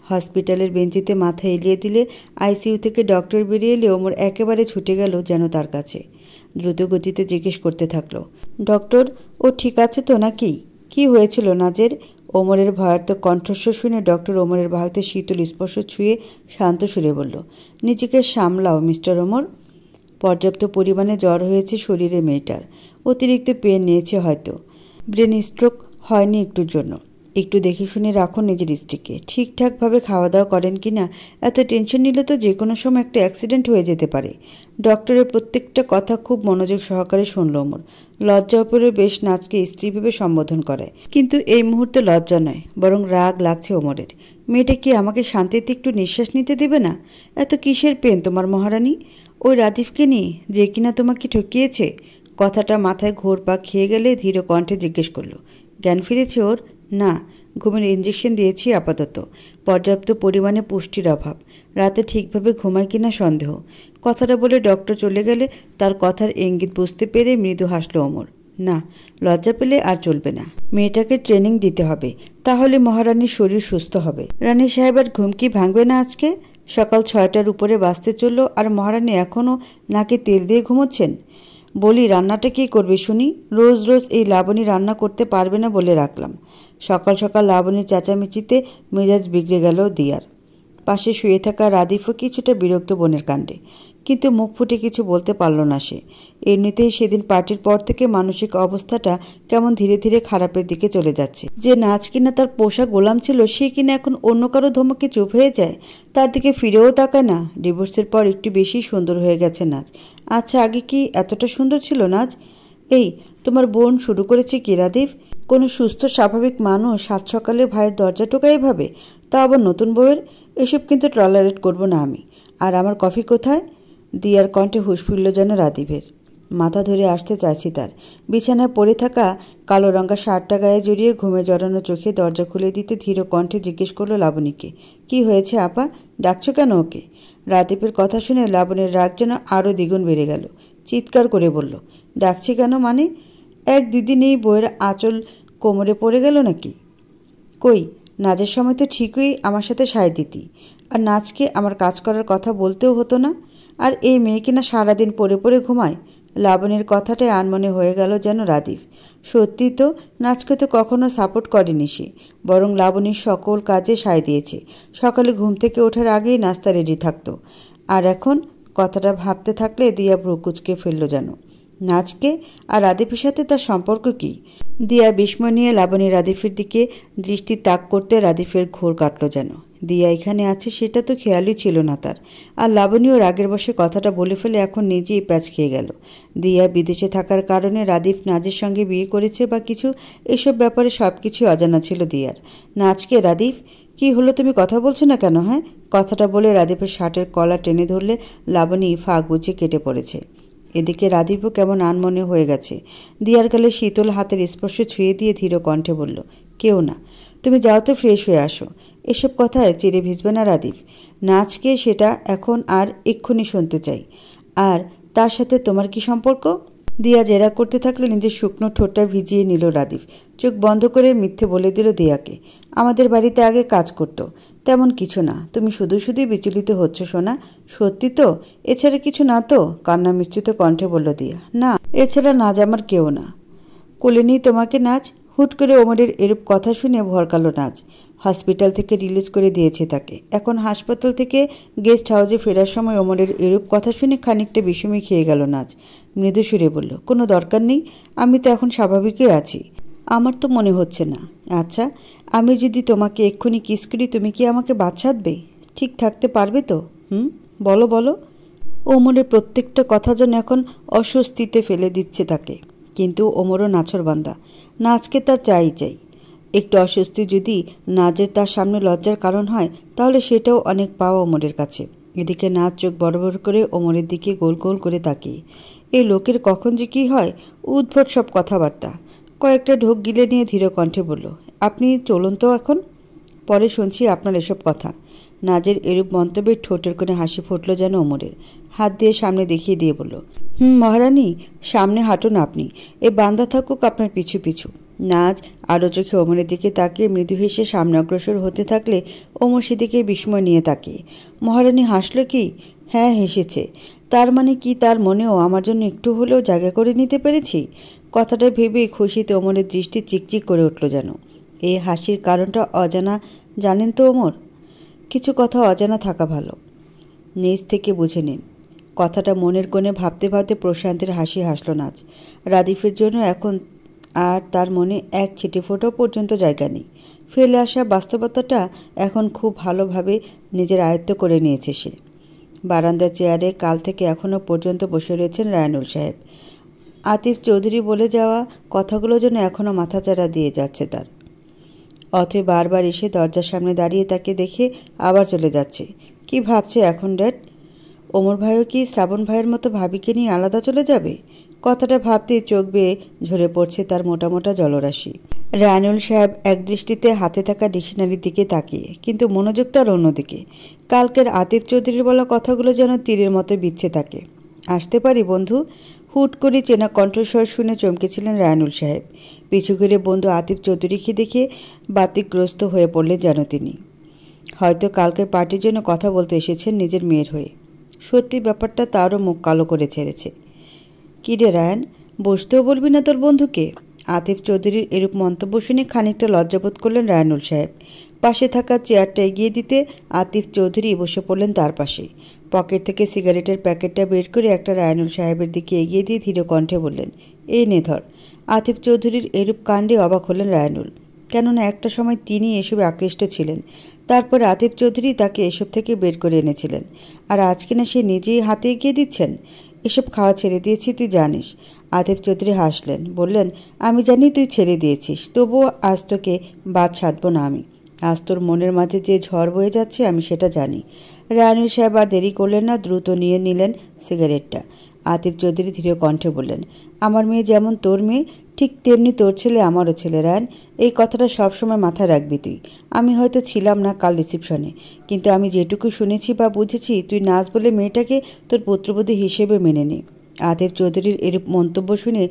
S1: হসপিটালের বেঞ্চিতে মাথা এলিয়ে দিলে আইসিইউ থেকে ডক্টর বেরিয়ে এলে ওমর একেবারে ছুটে গেল যেন তার কাছে। দ্রুত গতিতে জিজ্ঞেস করতে থাকলো, ডক্টর, ও ঠিক আছে তো নাকি? কি হয়েছিল নাজের? ওমরের ভয়ার্থ কণ্ঠস্বর শুনে ডক্টর ওমরের বাহুতে শীতল স্পর্শ ছুঁয়ে শান্ত সুরে বলল, নিজেকে সামলাও মিস্টার ওমর। পর্যাপ্ত পরিমাণে জ্বর হয়েছে শরীরে মেয়েটার। অতিরিক্ত পেন নিয়েছে হয়তো। ব্রেন স্ট্রোক হয়নি একটুর জন্য। একটু দেখে শুনে রাখুন নিজের স্ত্রীকে। ঠিকঠাকভাবে খাওয়া দাওয়া করেন কি না? এত টেনশন নিলে তো যে কোনো সময় একটা অ্যাক্সিডেন্ট হয়ে যেতে পারে। ডক্টরের প্রত্যেকটা কথা খুব মনোযোগ সহকারে শুনল ওমর। লজ্জা উপরে বেশ নাজকে স্ত্রী ভেবে সম্বোধন করে, কিন্তু এই মুহূর্তে লজ্জা নয়, বরং রাগ লাগছে ওমরের। মেয়েটা কি আমাকে শান্তিতে একটু নিঃশ্বাস নিতে দেবে না? এত কিসের পেন তোমার মহারানী? ওই রাদিফকে নিয়ে, যে কিনা তোমাকে ঠকিয়েছে? কথাটা মাথায় ঘোরপাক খেয়ে গেলে ধীর কণ্ঠে জিজ্ঞেস করলো, জ্ঞান ফিরেছে ওর? না, ঘুমের ইঞ্জেকশন দিয়েছি আপাতত। পর্যাপ্ত পরিমাণে পুষ্টির অভাব। রাতে ঠিকভাবে ঘুমায় কিনা সন্দেহ। কথাটা বলে ডক্টর চলে গেলে তার কথার ইঙ্গিত বুঝতে পেরে মৃদু হাসল ওমর। না, লজ্জা পেলে আর চলবে না। মেয়েটাকে ট্রেনিং দিতে হবে, তাহলে মহারানীর শরীর সুস্থ হবে। রানী সাহেব আর ঘুম কি ভাঙবে না আজকে? সকাল 6টার উপরে বাজতে চলল আর মহারানী এখনও নাকে তেল দিয়ে ঘুমোচ্ছেন। বলি, রান্নাটা কি করবে শুনি? রোজ রোজ এই লাবণী রান্না করতে পারবে না বলে রাখলাম। সকাল সকাল লাবণীর চেঁচামেচিতে মেজাজ বিগড়ে গেল দিয়ার। পাশে শুয়ে থাকা রাদিফও কিছুটা বিরক্ত বোনের কাণ্ডে, কিন্তু মুখ ফুটে কিছু বলতে পারল না সে। এমনিতেই সেদিন পার্টির পর থেকে মানসিক অবস্থাটা কেমন ধীরে ধীরে খারাপের দিকে চলে যাচ্ছে। যে নাচ কিনা তার পোষা গোলাম ছিল, সে কিনা এখন অন্য কারো ধমকে চুপ হয়ে যায়, তার দিকে ফিরেও তাকায় না। ডিভোর্সের পর একটু বেশি সুন্দর হয়ে গেছে নাচ। আচ্ছা, আগে কি এতটা সুন্দর ছিল নাচ? এই তোমার বোন শুরু করেছে কি রাদিফ? কোনো সুস্থ স্বাভাবিক মানুষ সাত সকালে ভাইয়ের দরজা টোকাই ভাবে, তা আবার নতুন বউয়ের? এসব কিন্তু টলারেট করব না আমি। আর আমার কফি কোথায়? দিয়ার কণ্ঠে হুঁশ ফিরল যেন রাদিফের। মাথা ধরে আসতে চাইছি তার। বিছানায় পড়ে থাকা কালো রঙা শার্টটা গায়ে জড়িয়ে ঘুমে জড়ানো চোখে দরজা খুলে দিতে ধীর কণ্ঠে জিজ্ঞেস করলো লাবণীকে, কি হয়েছে আপা, ডাকছো কেন ওকে? রাদীপের কথা শুনে লাবণীর রাগ যেন আরও দ্বিগুণ বেড়ে গেল। চিৎকার করে বলল, ডাকছি কেন মানে? এক দুদিনেই বইয়ের আঁচল কোমরে পড়ে গেল নাকি? কই, নাচের সময় তো ঠিকই আমার সাথে সায় দিতি, আর নাচকে আমার কাজ করার কথা বলতেও হতো না। আর এই মেয়ে কিনা সারাদিন পড়ে পড়ে ঘুমায়। লাবণীর কথাটাই আনমনে হয়ে গেল যেন রাদীপ। সত্যি তো, নাচকে তো কখনো সাপোর্ট করেনি সে, বরং লাবণীর সকল কাজে সায় দিয়েছে। সকালে ঘুম থেকে ওঠার আগেই নাস্তা রেডি থাকতো। আর এখন কথাটা ভাবতে থাকলে দিয়া ভ্রু কুঁচকে ফেলল যেন। নাচকে আর রাদীপের সাথে তার সম্পর্ক কি? দিয়া বিস্ময় নিয়ে লাবণী রাদীপের দিকে দৃষ্টি তাক করতে রাদীপের ঘোর কাটল যেন। দিয়া এখানে আছে সেটা তো খেয়ালই ছিল না তার। আর লাবণীও রাগের বশে কথাটা বলে ফেলে এখন নিজেই প্যাচ খেয়ে গেল। দিয়া বিদেশে থাকার কারণে রাদীপ নাজের সঙ্গে বিয়ে করেছে বা কিছু, এসব ব্যাপারে সব কিছুই অজানা ছিল দিয়ার। নাচকে রাদীপ, কি হলো, তুমি কথা বলছো না কেন? হ্যাঁ? কথাটা বলে রাদীপের শার্টের কলার টেনে ধরলে লাবণী ফাঁক বুঝে কেটে পড়েছে। এদিকে রাদীপও কেমন আনমনে হয়ে গেছে। দিয়ার গালে শীতল হাতের স্পর্শ ছুঁয়ে দিয়ে ধীর কণ্ঠে বলল, কেউ না, তুমি যাও তো ফ্রেশ হয়ে আসো। এসব কথায় চিড়ে ভিজবে না রাদীপ। নাচকে সেটা এখন আর এক্ষুনি শুনতে চাই। আর তার সাথে তোমার কি সম্পর্ক? দিয়া জেরা করতে থাকলে নিজের শুকনো ঠোঁটটা ভিজিয়ে নিল রাদীপ। চোখ বন্ধ করে মিথ্যে বলে দিল দিয়াকে, আমাদের বাড়িতে আগে কাজ করতো। তেমন কিছু না, তুমি শুধু শুধুই বিচলিত হচ্ছ সোনা। সত্যি তো? এছাড়া কিছু না তো? কান্না মিশ্রিত কণ্ঠে বলল দিয়া। না, এছাড়া নাজ আমার কেউ না। কোলে নেই তোমাকে নাজ? হুট করে ওমরের এরূপ কথা শুনে ভরকালো নাজ। হসপিটাল থেকে রিলিজ করে দিয়েছে তাকে। এখন হাসপাতাল থেকে গেস্ট হাউসে ফেরার সময় ওমরের এরূপ কথা শুনে খানিকটা বিষমই খেয়ে গেল নাজ। মৃদু সুরে বলল, কোনো দরকার নেই, আমি তো এখন স্বাভাবিকই আছি। আমার তো মনে হচ্ছে না। আচ্ছা, আমি যদি তোমাকে এক্ষুনি কিস করি, তুমি কি আমাকে বাচ্চাদবে? ঠিক থাকতে পারবে তো? বলো বলো। ওমরের প্রত্যেকটা কথা যেন এখন অস্বস্তিতে ফেলে দিচ্ছে তাকে। কিন্তু ওমরও নাছোড়বান্দা, নাচকে তার চাই চাই। একটু অস্বস্তি যদি নাচের তার সামনে লজ্জার কারণ হয়, তাহলে সেটাও অনেক পাওয়া ওমরের কাছে। এদিকে নাচ চোখ বড় বড় করে ওমরের দিকে গোল গোল করে তাকিয়ে। এই লোকের কখন যে কী হয়, উদ্ভট সব কথাবার্তা। কয়েকটা ঢোক গিলে নিয়ে ধীর কণ্ঠে বলল, আপনি চলুন তো এখন, পরে শুনছি আপনার এসব কথা। নাজের এরূপ মন্তব্যে ঠোঁটের কোণে হাসি ফুটল যেন ওমরের। হাত দিয়ে সামনে দেখিয়ে দিয়ে বলল, মহারানী, সামনে হাঁটুন আপনি, এ বান্দা থাকুক আপনার পিছু পিছু। নাজ আরও চোখে ওমরের দিকে তাকিয়ে মৃদু হেসে সামনে অগ্রসর হতে থাকলে ওমর সেদিকে বিস্ময় নিয়ে তাকিয়ে। মহারানী হাসল কি? হ্যাঁ, হেসেছে। তার মানে কি তার মনেও আমার জন্য একটু হলেও জায়গা করে নিতে পেরেছি? কথাটা ভেবে খুশিতে ওমরের দৃষ্টি চিকচিক করে উঠল যেন। এই হাসির কারণটা অজানা জানেন তো ওমর? কিছু কথা অজানা থাকা ভালো, নিজ থেকে বুঝে নিন। কথাটা মনের কোণে ভাবতে ভাবতে প্রশান্তের হাসি হাসল নাজ। রাদীপের জন্য এখন আর তার মনে এক ছিটে ফোঁটাও পর্যন্ত জায়গা নেই। ফেলে আসা বাস্তবতাটা এখন খুব ভালোভাবে নিজের আয়ত্ত করে নিয়েছে সে। বারান্দার চেয়ারে কাল থেকে এখনও পর্যন্ত বসে রয়েছেন রায়নুল সাহেব। আতিফ চৌধুরী বলে যাওয়া কথাগুলো যেন এখনও মাথাচাড়া দিয়ে যাচ্ছে তার। অথই বারবার এসে দরজার সামনে দাঁড়িয়ে তাকে দেখে আবার চলে যাচ্ছে। কি ভাবছে এখন ড্যাড? ওমর ভাইও কি শ্রাবণ ভাইয়ের মতো ভাবিকে নিয়ে আলাদা চলে যাবে? কথাটা ভাবতেই চোখ বেয়ে ঝরে পড়ছে তার মোটা মোটা জলরাশি। রায়নুল সাহেব একদৃষ্টিতে হাতে থাকা ডিকশনারির দিকে তাকিয়ে, কিন্তু মনোযোগ তার অন্যদিকে। কালকের আতিফ চৌধুরীর বলা কথাগুলো যেন তীরের মতো বিচ্ছে তাকে। আসতে পারি বন্ধু? হুট করে চেনা কণ্ঠস্বর শুনে চমকেছিলেন রায়নুল সাহেব। পিছু ঘিরে বন্ধু আতিফ চৌধুরীকে দেখে বাতিগ্রস্ত হয়ে পড়লেন যেন তিনি। হয়তো কালকের পার্টির জন্য কথা বলতে এসেছেন নিজের মেয়ের হয়ে। সত্যি ব্যাপারটা তারও মুখ কালো করে ছেড়েছে। কী রে রায়ান, বসতেও বলবি না তোর বন্ধুকে? আতিফ চৌধুরীর এরূপ মন্তব্য শুনে খানিকটা লজ্জাবোধ করলেন রায়নুল সাহেব। পাশে থাকা চেয়ারটা এগিয়ে দিতে আতিফ চৌধুরী বসে পড়লেন তার পাশে। পকেট থেকে সিগারেটের প্যাকেটটা বের করে একটা রায়নুল সাহেবের দিকে এগিয়ে দিয়ে ধীর কণ্ঠে বললেন, এই নে ধর। আতিফ চৌধুরীর এরূপ কাণ্ডে অবাক হলেন রায়নুল, কেননা একটা সময় তিনি এসবে আকৃষ্ট ছিলেন। তারপর আতিফ চৌধুরী তাকে এসব থেকে বের করে এনেছিলেন, আর আজকে না সে নিজেই হাতে এগিয়ে দিচ্ছেন। এসব খাওয়া ছেড়ে দিয়েছি তুই জানিস। আতিফ চৌধুরী হাসলেন, বললেন, আমি জানি তুই ছেড়ে দিয়েছিস, তবুও আজ তোকে বাদ ছাড়ব না আমি। আজ তোর মনের মাঝে যে ঝড় বয়ে যাচ্ছে আমি সেটা জানি। রায়নুল সাহেব আর দেরি করলেন না, দ্রুত নিয়ে নিলেন সিগারেটটা। আতিফ চৌধুরী ধীরে কণ্ঠে বললেন, আমার মেয়ে যেমন তোর মেয়ে, ঠিক তেমনি তোর ছেলে আমারও ছেলে। রায়ান, এই কথাটা সবসময় মাথায় রাখবি তুই। আমি হয়তো ছিলাম না কাল রিসেপশনে, কিন্তু আমি যেটুকু শুনেছি বা বুঝেছি, তুই নাচ বলে মেয়েটাকে তোর পুত্রবধূ হিসেবে মেনে নে। আতিফ চৌধুরীর এরূপ মন্তব্য শুনে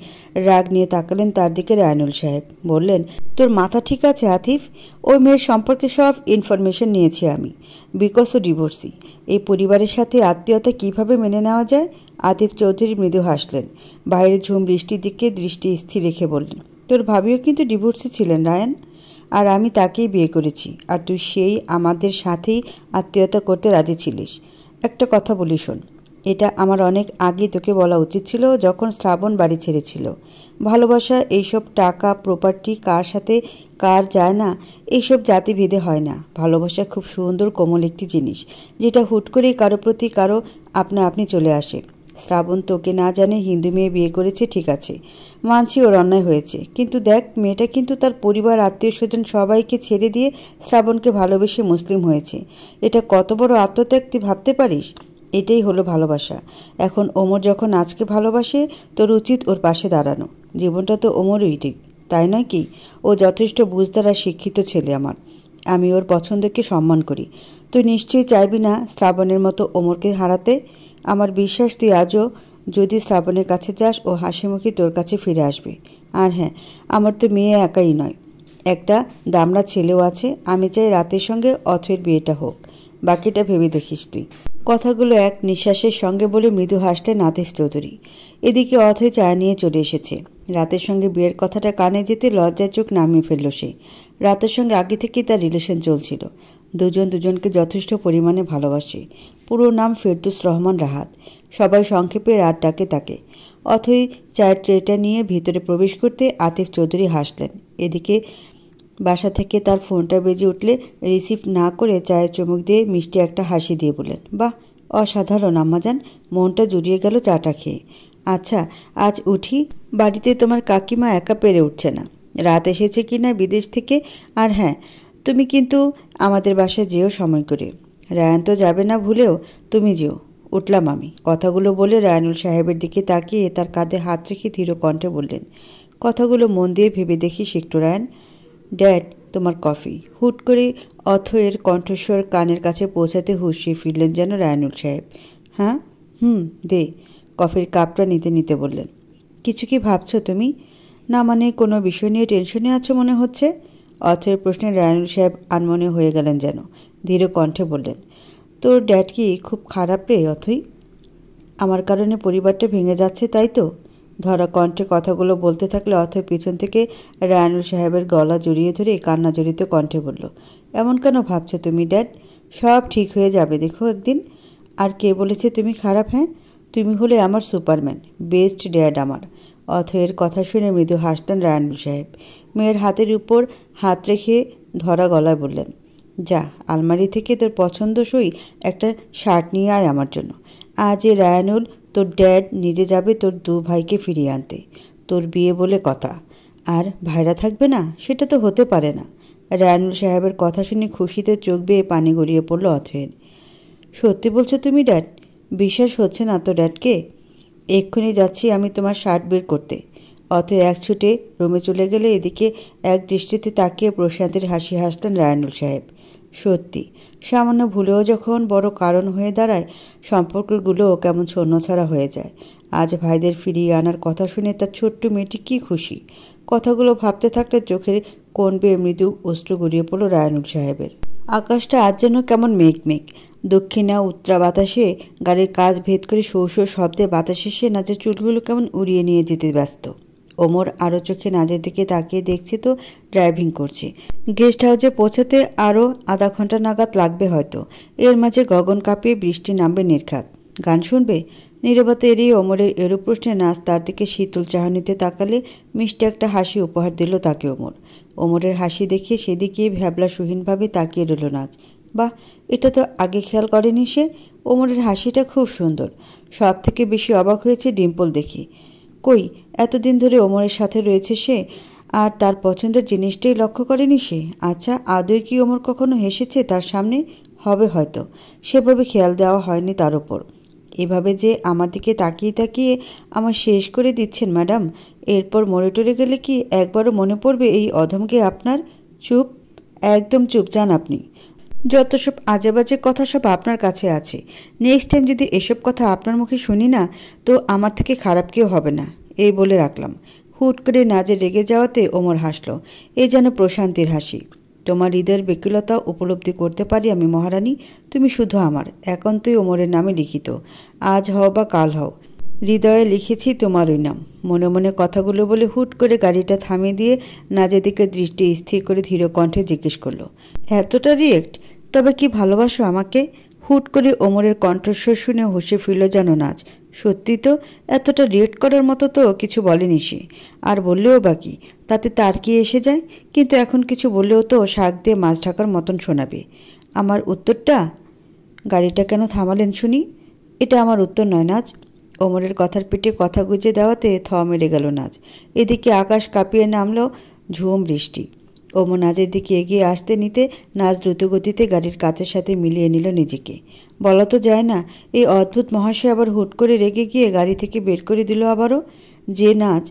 S1: রাগ নিয়ে তাকালেন তার দিকে রায়নুল সাহেব। বললেন, তোর মাথা ঠিক আছে আতিফ? ওই মেয়ের সম্পর্কে সব ইনফরমেশন নিয়েছি আমি, বিকজ ও ডিভোর্সি। এই পরিবারের সাথে আত্মীয়তা কিভাবে মেনে নেওয়া যায়? আতিফ চৌধুরী মৃদু হাসলেন। বাইরের ঝুম বৃষ্টির দিকে দৃষ্টি স্থির রেখে বললেন, তোর ভাবিও কিন্তু ডিভোর্সি ছিলেন রায়ান, আর আমি তাকেই বিয়ে করেছি, আর তুই সেই আমাদের সাথেই আত্মীয়তা করতে রাজি ছিলিস। একটা কথা বলি শোন, এটা আমার অনেক আগেই তোকে বলা উচিত ছিল, যখন শ্রাবণ বাড়ি ছেড়েছিল। ভালোবাসা এইসব টাকা প্রপার্টি কার সাথে কার যায় না, এইসব জাতিভেদে হয় না। ভালোবাসা খুব সুন্দর কোমল একটি জিনিস, যেটা হুট করেই কারো প্রতি কারো আপনা আপনি চলে আসে। শ্রাবণ তোকে না জানে হিন্দু মেয়ে বিয়ে করেছে, ঠিক আছে, মানছি ওর অন্যায় হয়েছে, কিন্তু দেখ, মেয়েটা কিন্তু তার পরিবার আত্মীয় স্বজন সবাইকে ছেড়ে দিয়ে শ্রাবণকে ভালোবেসে মুসলিম হয়েছে। এটা কত বড় আত্মত্যাগ তুই ভাবতে পারিস? এটাই হলো ভালোবাসা। এখন ওমর যখন আজকে ভালোবাসে, তোর উচিত ওর পাশে দাঁড়ানো। জীবনটা তো ওমরই, ঠিক তাই নয় কি? ও যথেষ্ট বুঝদার আর শিক্ষিত ছেলে আমার। আমি ওর পছন্দকে সম্মান করি। তুই নিশ্চয়ই চাইবি না শ্রাবণের মতো ওমরকে হারাতে। আমার বিশ্বাস তুই আজও যদি শ্রাবণের কাছে যাস, ও হাসিমুখে তোর কাছে ফিরে আসবে। আর হ্যাঁ, আমার তো মেয়ে একাই নয়, একটা দামড়া ছেলেও আছে। আমি চাই রাতের সঙ্গে অথৈর বিয়েটা হোক, বাকিটা ভেবে দেখিস তুই। কথাগুলো এক নিঃশ্বাসের সঙ্গে বলে মৃদু হাসলেন আতিফ চৌধুরী। এদিকে অথৈ চা নিয়ে চলে এসেছে। রাতের সঙ্গে বিয়ের কথাটা কানে যেতে লজ্জার চোখ নামিয়ে ফেলল সে। রাতের সঙ্গে আগে থেকেই তার রিলেশন চলছিল। দুজন দুজনকে যথেষ্ট পরিমাণে ভালোবাসে। পুরো নাম ফেরদৌস রহমান রাহাত, সবাই সংক্ষেপে রাত ডাকে তাকে। অথৈ চায়ের ট্রেটা নিয়ে ভিতরে প্রবেশ করতে আতিফ চৌধুরী হাসলেন। এদিকে বাসা থেকে তার ফোনটা বেজে উঠলে রিসিভ না করে চায়ের চুমুক দিয়ে মিষ্টি একটা হাসি দিয়ে বললেন, বাহ, অসাধারণ আম্মাজান, মনটা জুড়িয়ে গেল চাটা খেয়ে। আচ্ছা, আজ উঠি, বাড়িতে তোমার কাকিমা একা পেরে উঠছে না। রাত এসেছে কি না বিদেশ থেকে। আর হ্যাঁ, তুমি কিন্তু আমাদের বাসায় যেও সময় করে। রায়ান তো যাবে না ভুলেও, তুমি যেও। উঠলাম আমি। কথাগুলো বলে রায়ানুল সাহেবের দিকে তাকিয়ে তার কাঁধে হাত রেখে ধীর কণ্ঠে বললেন, কথাগুলো মন দিয়ে ভেবে দেখিস একটু রায়ান। ড্যাড, তোমার কফি। হুট করে অথয়ের কণ্ঠস্বর কানের কাছে পৌঁছাতে হুঁশিয়ে ফিরলেন যেন রায়ানুল সাহেব। হ্যাঁ, দে। কফির কাপটা নিতে নিতে বললেন, কিছু কি ভাবছো তুমি? না মানে কোনো বিষয় নিয়ে টেনশনে আছো মনে হচ্ছে। অথয়ের প্রশ্নে রায়ানুল সাহেব আনমনে হয়ে গেলেন যেন। ধীর কণ্ঠে বললেন, তোর ড্যাড কি খুব খারাপ রে অথই? আমার কারণে পরিবারটা ভেঙে যাচ্ছে, তাই তো? ধরা কণ্ঠে কথাগুলো বলতে থাকলে অথৈ পিছন থেকে রায়ানুল সাহেবের গলা জড়িয়ে ধরে কান্না জড়িত কণ্ঠে বলল, এমন কেন ভাবছো তুমি ড্যাড? সব ঠিক হয়ে যাবে দেখো একদিন। আর কে বলেছে তুমি খারাপ? হ্যাঁ, তুমি হলে আমার সুপারম্যান, বেস্ট ড্যাড আমার। অথয়ের কথা শুনে মৃদু হাসলেন রায়ানুল সাহেব। মেয়ের হাতের উপর হাত রেখে ধরা গলায় বললেন, যা, আলমারি থেকে তোর পছন্দসই একটা শার্ট নিয়ে আয় আমার জন্য। আজ এ রায়ানুল, তোর ড্যাড নিজে যাবে তোর দু ভাইকে ফিরিয়ে আনতে। তোর বিয়ে বলে কথা, আর ভাইরা থাকবে না? সেটা তো হতে পারে না। রায়ানুল সাহেবের কথা শুনে খুশিতে চোখ বেয়ে পানি গড়িয়ে পড়ল অথয়ের। সত্যি বলছো তুমি ড্যাড? বিশ্বাস হচ্ছে না তো ড্যাডকে। এক্ষুনি যাচ্ছি আমি তোমার শার্ট বের করতে। অথৈ এক ছুটে রুমে চলে গেলে এদিকে এক দৃষ্টিতে তাকিয়ে প্রশান্তির হাসি হাসলেন রায়ানুল সাহেব। সত্যি, সামান্য ভুলেও যখন বড় কারণ হয়ে দাঁড়ায়, সম্পর্কগুলোও কেমন ছন্নছাড়া হয়ে যায়। আজ ভাইদের ফিরিয়ে আনার কথা শুনে তার ছোট্ট মেয়েটি কী খুশি। কথাগুলো ভাবতে থাকলে চোখের কোণ বেয়ে মৃদু অশ্রু গড়িয়ে পড়ল রায়ানুল সাহেবের। আকাশটা আজ যেন কেমন মেঘ মেঘ। দক্ষিণা উত্তরা বাতাসে গাড়ির কাজ ভেদ করে শো শো শব্দে বাতাসে সে নাচের চুলগুলো কেমন উড়িয়ে নিয়ে যেতে ব্যস্ত। ওমর আরও চোখে নাচের দিকে তাকিয়ে দেখছে তো ড্রাইভিং করছে। গেস্ট হাউসে পৌঁছাতে আরও আধা ঘন্টা নাগাদ লাগবে হয়তো। এর মাঝে গগন কাঁপিয়ে বৃষ্টি নামবে নির্ঘাত। গান শুনবে? নীরবতা এড়িয়ে ওমরের এরূপ প্রশ্নে নাচ তার দিকে শীতল চাহনিতে তাকালে মিষ্টি একটা হাসি উপহার দিল তাকে ওমর। ওমরের হাসি দেখে সেদিকে ভ্যাবলাসহীনভাবে তাকিয়ে রইল নাচ। বাহ, এটা তো আগে খেয়াল করেনি সে। ওমরের হাসিটা খুব সুন্দর। সব থেকে বেশি অবাক হয়েছে ডিম্পল দেখে। কই, এতদিন ধরে ওমরের সাথে রয়েছে সে, আর তার পছন্দের জিনিসটাই লক্ষ্য করেনি সে? আচ্ছা, আদৌ কি ওমর কখনো হেসেছে তার সামনে? হবে হয়তো, সেভাবে খেয়াল দেওয়া হয়নি তার ওপর। এভাবে যে আমার দিকে তাকিয়ে তাকিয়ে আমার শেষ করে দিচ্ছেন ম্যাডাম, এরপর মরে টরে গেলে কি একবারও মনে পড়বে এই অধমকে আপনার? চুপ, একদম চুপ যান আপনি। যত সব আজেবাজে কথা সব আপনার কাছে আছে। নেক্সট টাইম যদি এসব কথা আপনার মুখে শুনি না, তো আমার থেকে খারাপ কেউ হবে না, এই বলে রাখলাম। হুট করে নাজের রেগে যাওয়াতে ওমর হাসল। এ যেন প্রশান্তির হাসি। তোমার হৃদয়ের বেকুলতা উপলব্ধি করতে পারি আমি মহারানী। তুমি শুধু আমার, একান্তই ওমরের নামে লিখিত। আজ হও বা কাল হও, হৃদয়ে লিখেছি তোমারই নাম। মনে মনে কথাগুলো বলে হুট করে গাড়িটা থামিয়ে দিয়ে নাজের দিকে দৃষ্টি স্থির করে ধীর কণ্ঠে জিজ্ঞেস করলো, এতটা রিয়েক্ট? তবে কি ভালোবাসো আমাকে? হুট করে ওমরের কণ্ঠস্বর শুনে হেসে ফিরল যেন নাজ। সত্যি তো, এতটা রিয়েক্ট করার মতো তো কিছু বলেনি সে। আর বললেও বাকি, তাতে তার কি এসে যায়? কিন্তু এখন কিছু বললেও তো শাক দিয়ে মাছ ঢাকার মতন শোনাবে। আমার উত্তরটা? গাড়িটা কেন থামালেন শুনি? এটা আমার উত্তর নয় নাজ। ওমরের কথার পিঠে কথা গুজে দেওয়াতে থ মেরে গেল নাজ। এদিকে আকাশ কাঁপিয়ে নামল ঝুম বৃষ্টি। ওমর নাজের দিকে এগিয়ে আসতে নিতে নাজ দ্রুতগতিতে গাড়ির কাচের সাথে মিলিয়ে নিল নিজেকে। বলা তো যায় না, এই অদ্ভুত মহাশয় আবার হুট করে রেগে গিয়ে গাড়ি থেকে বের করে দিল আবারও। যে নাজ,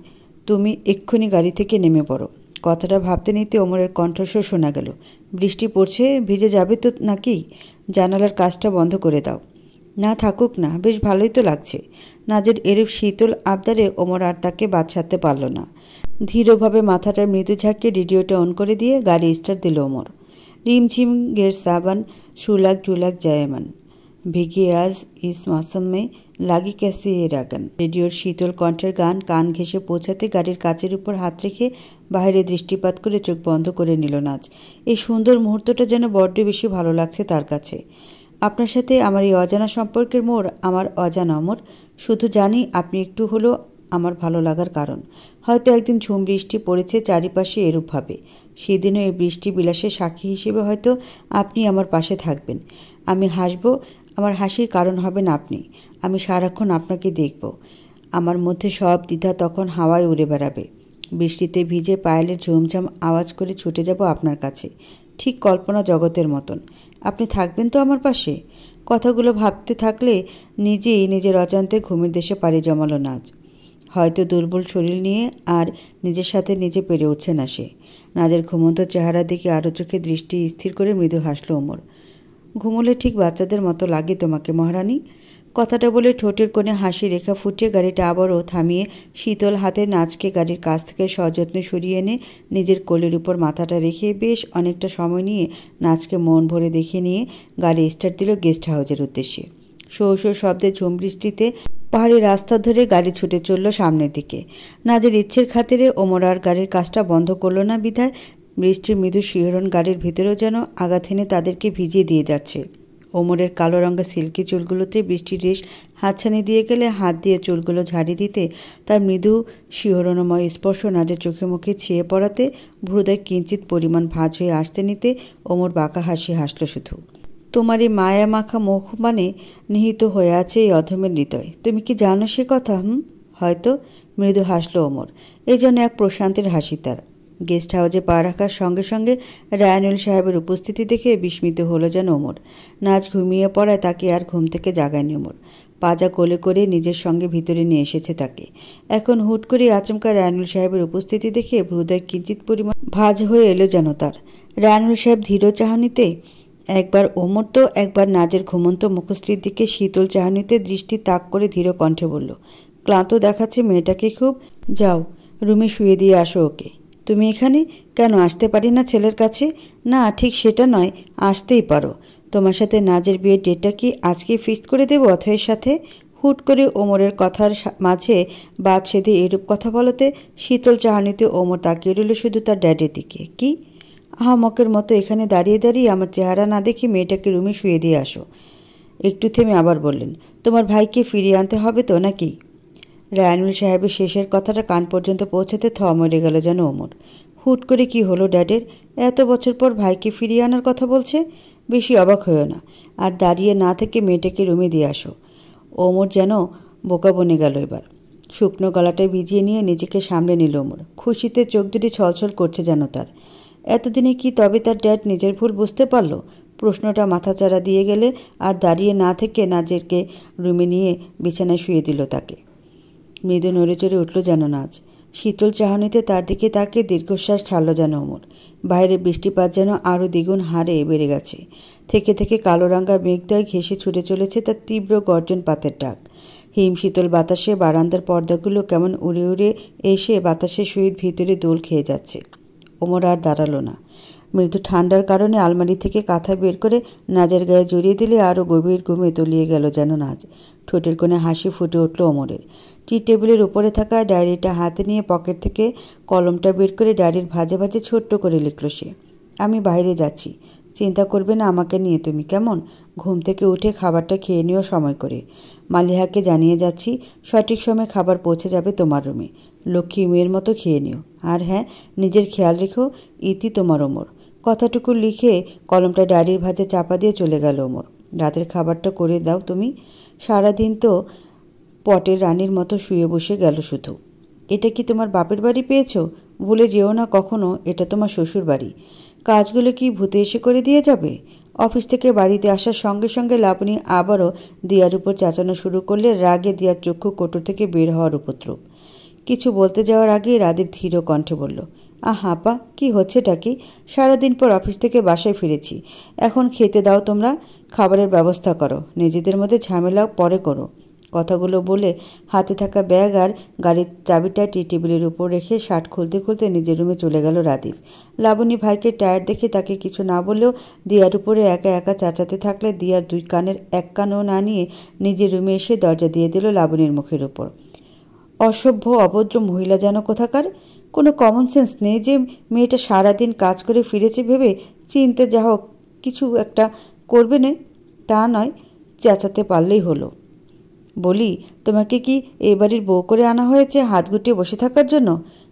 S1: তুমি এক্ষুনি গাড়ি থেকে নেমে পড়ো। কথাটা ভাবতে নিতে ওমরের কণ্ঠস্বর শোনা গেল, বৃষ্টি পড়ছে, ভিজে যাবে তো নাকি? জানালার কাজটা বন্ধ করে দাও। না থাকুক না, বেশ ভালোই তো লাগছে। নাজের এরূপ শীতল আবদারে ওমর আর তাকে বাদ সারতে পারল না। ধীরভাবে মাথাটা মৃদু ঝাঁকিয়ে রেডিওটা অন করে দিয়ে গাড়ি স্টার্ট দিল ওমর। रिमझिम गिर सावन शुलक झुलक जायमन ভিগে আজ ইস মৌসুম মে লাগি कैसे ये রাগান। রেডিওর শীতল কণ্ঠের গান কান ঘেঁষে পৌঁছাতে গাড়ির কাচের উপর হাত রেখে বাইরে দৃষ্টিপাত করে চোখ বন্ধ করে নিল নাজ। এই সুন্দর মুহূর্তটা যেন বড্ড বেশি ভালো লাগছে তার কাছে। আপনার সাথে আমার এই অজানা সম্পর্কের মোড় আমার অজানা অমর। শুধু জানি আপনি একটু হলেও আমার ভালো লাগার কারণ। হয়তো একদিন ঝুম বৃষ্টি পড়েছে চারিপাশে এরূপভাবে, সেদিনও এই বৃষ্টি বিলাসের সাক্ষী হিসেবে হয়তো আপনি আমার পাশে থাকবেন। আমি হাসব, আমার হাসির কারণ হবেন আপনি। আমি সারাক্ষণ আপনাকে দেখব। আমার মধ্যে সব দ্বিধা তখন হাওয়ায় উড়ে বেড়াবে। বৃষ্টিতে ভিজে পায়েলের ঝুমঝাম আওয়াজ করে ছুটে যাব আপনার কাছে, ঠিক কল্পনা জগতের মতন। আপনি থাকবেন তো আমার পাশে? কথাগুলো ভাবতে থাকলে নিজেই নিজের অজান্তে ঘুমের দেশে পাড়ি জমালো নাজ। হয়তো দুর্বল শরীর নিয়ে আর নিজের সাথে নিজে পেরে উঠছে না সে। নাজের ঘুমন্ত চেহারার দিকে আরও চোখে দৃষ্টি স্থির করে মৃদু হাসল ওমর। ঘুমোলে ঠিক বাচ্চাদের মতো লাগে তোমাকে মহারানী। কথাটা বলে ঠোঁটের কোণে হাসি রেখা ফুটিয়ে গাড়িটা আবারও থামিয়ে শীতল হাতে নাজকে গাড়ির কাছ থেকে সযত্নে সরিয়ে এনে নিজের কোলের উপর মাথাটা রেখে বেশ অনেকটা সময় নিয়ে নাজকে মন ভরে দেখে নিয়ে গাড়ি স্টার্ট দিল গেস্ট হাউসের উদ্দেশ্যে। শো শো শব্দে ঝুম বৃষ্টিতে পাহাড়ি রাস্তা ধরে গাড়ি ছুটে চলল সামনের দিকে। নাজের ইচ্ছের খাতিরে ওমর আর গাড়ির কাজটা বন্ধ করল না বিধায় বৃষ্টির মৃদু শিহরণ গাড়ির ভিতরেও যেন আঘাত এনে তাদেরকে ভিজিয়ে দিয়ে যাচ্ছে। ওমরের কালো রঙের সিল্কি চুলগুলোতে বৃষ্টির রেশ হাতছানি দিয়ে গেলে হাত দিয়ে চুলগুলো ঝাড়ি দিতে তার মৃদু শিহরণময় স্পর্শ নাজের চোখে মুখে ছেয়ে পড়াতে ভ্রুদয় কিঞ্চিত পরিমাণ ভাঁজ হয়ে আসতে নিতে ওমর বাঁকা হাসি হাসল শুধু। তোমার এই মায়া মাখা মুখ মানে নিহিত হয়ে আছে এই অধমের হৃদয়। তুমি কি জানো সে কথা? হয়তো, মৃদু হাসল ওমর। এই জন্য এক প্রশান্তির হাসি তার। গেস্ট হাউসে পা রাখার সঙ্গে সঙ্গে রায়ানুল সাহেবের উপস্থিতি দেখে বিস্মিত হলো যেন ওমর। নাচ ঘুমিয়ে পড়ায় তাকে আর ঘুম থেকে জাগায়নি ওমর। পাজা কোলে করে নিজের সঙ্গে ভিতরে নিয়ে এসেছে তাকে। এখন হুট করে আচমকা রায়ানুল সাহেবের উপস্থিতি দেখে হৃদয় কিঞ্চিত পরিমাণ ভাঁজ হয়ে এলো যেন তার। রায়ানুল সাহেব ধীর চাহনিতে একবার ওমর তো একবার নাজের ঘুমন্ত মুখশ্রীর দিকে শীতল চাহনিতে দৃষ্টি তাক করে ধীর কণ্ঠে বলল, ক্লান্ত দেখাচ্ছে মেয়েটাকে খুব, যাও রুমে শুয়ে দিয়ে আসো ওকে। তুমি এখানে কেন? আসতে পারি না ছেলের কাছে? না, ঠিক সেটা নয়, আসতেই পারো। তোমার সাথে নাজের বিয়ের ডেটটা কি আজকেই ফিক্সড করে দেবো অথয়ের সাথে? হুট করে ওমরের কথার মাঝে বাদ সেধে এরূপ কথা বলাতে শীতল চাহনিতে ওমর তাকিয়ে রইল শুধু তার ড্যাডের দিকে। কি আহামকের মতো এখানে দাঁড়িয়ে দাঁড়িয়ে আমার চেহারা না দেখে মেয়েটাকে রুমে শুয়ে দিয়ে আসো। একটু থেমে আবার বললেন, তোমার ভাইকে ফিরিয়ে আনতে হবে তো নাকি? রায়ানুল সাহেবের শেষের কথাটা কান পর্যন্ত পৌঁছাতে থ মরে গেল যেন ওমর। হুট করে কি হলো ড্যাডের? এত বছর পর ভাইকে ফিরিয়ে আনার কথা বলছে। বেশি অবাক হয়েও না, আর দাঁড়িয়ে না থেকে মেয়েটাকে রুমে দিয়ে আসো। ওমর যেন বোকা বনে গেল এবার। শুকনো গলাটায় ভিজিয়ে নিয়ে নিজেকে সামলে নিল ওমর। খুশিতে চোখ দুটি ছলছল করছে যেন তার। এতদিনে কি তবে তার ড্যাড নিজের ভুল বুঝতে পারল? প্রশ্নটা মাথাচাড়া দিয়ে গেলে আর দাঁড়িয়ে না থেকে নাজেরকে রুমে নিয়ে বিছানায় শুয়ে দিল তাকে। মৃদু নড়ে চড়ে উঠল যেন নাজ। শীতল চাহনিতে তার দিকে তাকে দীর্ঘশ্বাস ছাড়ল যেন ওমর। বাইরে বৃষ্টিপাত যেন আরও দ্বিগুণ হারে বেড়ে গেছে। থেকে থেকে কালো রাঙা মেঘদয় ঘেঁষে ছুটে চলেছে তার তীব্র গর্জন পাতের ডাক। হিম শীতল বাতাসে বারান্দার পর্দাগুলো কেমন উড়ে উড়ে এসে বাতাসের সহিত ভিতরে দোল খেয়ে যাচ্ছে। ওমর আর দাঁড়ালো না। মৃদু ঠান্ডার কারণে আলমারি থেকে কাঁথা বের করে নাজের গায়ে জড়িয়ে দিলে আরও গভীর ঘুমে তলিয়ে গেল যেন নাজ। ঠোঁটের কোণে হাসি ফুটে উঠল ওমরের। টি টেবিলের উপরে থাকা ডায়েরিটা হাতে নিয়ে পকেট থেকে কলমটা বের করে ডায়েরির ভাজে ভাজে ছোট্ট করে লিখল সে। আমি বাইরে যাচ্ছি, চিন্তা করবে না আমাকে নিয়ে তুমি, কেমন? ঘুম থেকে উঠে খাবারটা খেয়ে নিও সময় করে। মালিহাকে জানিয়ে যাচ্ছি, সঠিক সময়ে খাবার পৌঁছে যাবে তোমার রুমে। লক্ষ্মী মেয়ের মতো খেয়ে নিও। আর হ্যাঁ, নিজের খেয়াল রেখো। ইতি তোমার ওমর। কথাটুকু লিখে কলমটা ডায়েরির ভাজে চাপা দিয়ে চলে গেল ওমর। রাতের খাবারটা করে দাও তুমি। সারাদিন তো পটের রানীর মতো শুয়ে বসে গেল শুধু। এটা কি তোমার বাপের বাড়ি পেয়েছো? ভুলে যেও না কখনো, এটা তোমার শ্বশুর বাড়ি। কাজগুলো কি ভূতে এসে করে দিয়ে যাবে? অফিস থেকে বাড়িতে আসার সঙ্গে সঙ্গে লাবণী আবারও দিয়ার উপর চেঁচানো শুরু করলে রাগে দিয়ার চক্ষু কোটর থেকে বের হওয়ার উপদ্রব। কিছু বলতে যাওয়ার আগেই রাদীপ ধীর কণ্ঠে বলল, আহা আপা, কি হচ্ছেটা কি? সারাদিন পর অফিস থেকে বাসায় ফিরেছি, এখন খেতে দাও তোমরা। খাবারের ব্যবস্থা করো, নিজেদের মধ্যে ঝামেলা পরে করো। কথাগুলো বলে হাতে থাকা ব্যাগ আর গাড়ির চাবিটা টি টেবিলের উপর রেখে শার্ট খুলতে খুলতে নিজের রুমে চলে গেল রাদীপ। লাবণী ভাইকে টায়ার দেখে তাকে কিছু না বললেও দিয়ার উপরে একা একা চাচাতে থাকলে দিয়ার দুই কানের এক কানও না নিয়ে নিজের রুমে এসে দরজা দিয়ে দিল লাবণীর মুখের উপর। অসভ্য অভদ্র মহিলা যেন কোথাকার। কোনো কমন সেন্স নেই যে মেয়েটা সারাদিন কাজ করে ফিরেছে ভেবে চিনতে যা হোক কিছু একটা করবে না, তা নয়, চেঁচাতে পারলেই হলো। বলি, তোমাকে কি এই বাড়ির বউ করে আনা হয়েছে হাত গুটিয়ে বসে থাকার জন্য?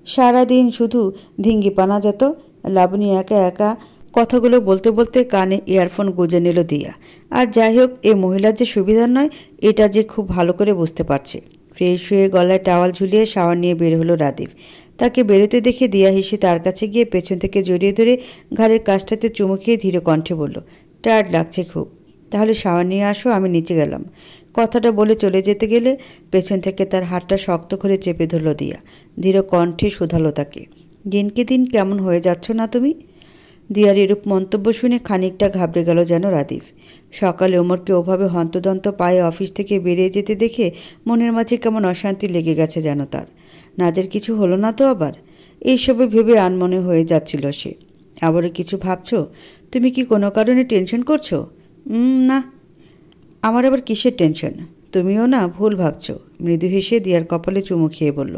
S1: সারাদিন শুধু ধিঙ্গিপানা যেত। লাবণী একা একা কথাগুলো বলতে বলতে কানে ইয়ারফোন গুঁজে নিল দিয়া। আর যাই হোক, এ মহিলার যে সুবিধার নয় এটা যে খুব ভালো করে বুঝতে পারছে। ফ্রেশ হয়ে গলায় টাওয়াল ঝুলিয়ে শাওয়ার নিয়ে বের হলো রাদীপ। তাকে বেরোতে দেখে দিয়া হেসে তার কাছে গিয়ে পেছন থেকে জড়িয়ে ধরে ঘাড়ের কাছটাতে চুমু খেয়ে ধীর কণ্ঠে বলল, টায়ার্ড লাগছে খুব, তাহলে শাওয়ার নিয়ে আসো, আমি নিচে গেলাম। কথাটা বলে চলে যেতে গেলে পেছন থেকে তার হাতটা শক্ত করে চেপে ধরল দিয়া। ধীর কণ্ঠে শোধালো তাকে, দিনকে দিন কেমন হয়ে যাচ্ছ না তুমি? দিয়ার এরূপ মন্তব্য শুনে খানিকটা ঘাবড়ে গেল যেন রাদীপ। সকালে ওমরকে ওভাবে হন্তদন্ত পায়ে অফিস থেকে বেরিয়ে যেতে দেখে মনের মাঝে কেমন অশান্তি লেগে গেছে যেন তার। নাজের কিছু হলো না তো আবার? এইসবে ভেবে আনমনে হয়ে যাচ্ছিল সে। আবারও কিছু ভাবছো? তুমি কি কোনো কারণে টেনশন করছো? না। আমার আবার কিসের টেনশন? তুমিও না ভুল ভাবছো। মৃদু হেসে দিয়ার কপালে চুমু খেয়ে বলল,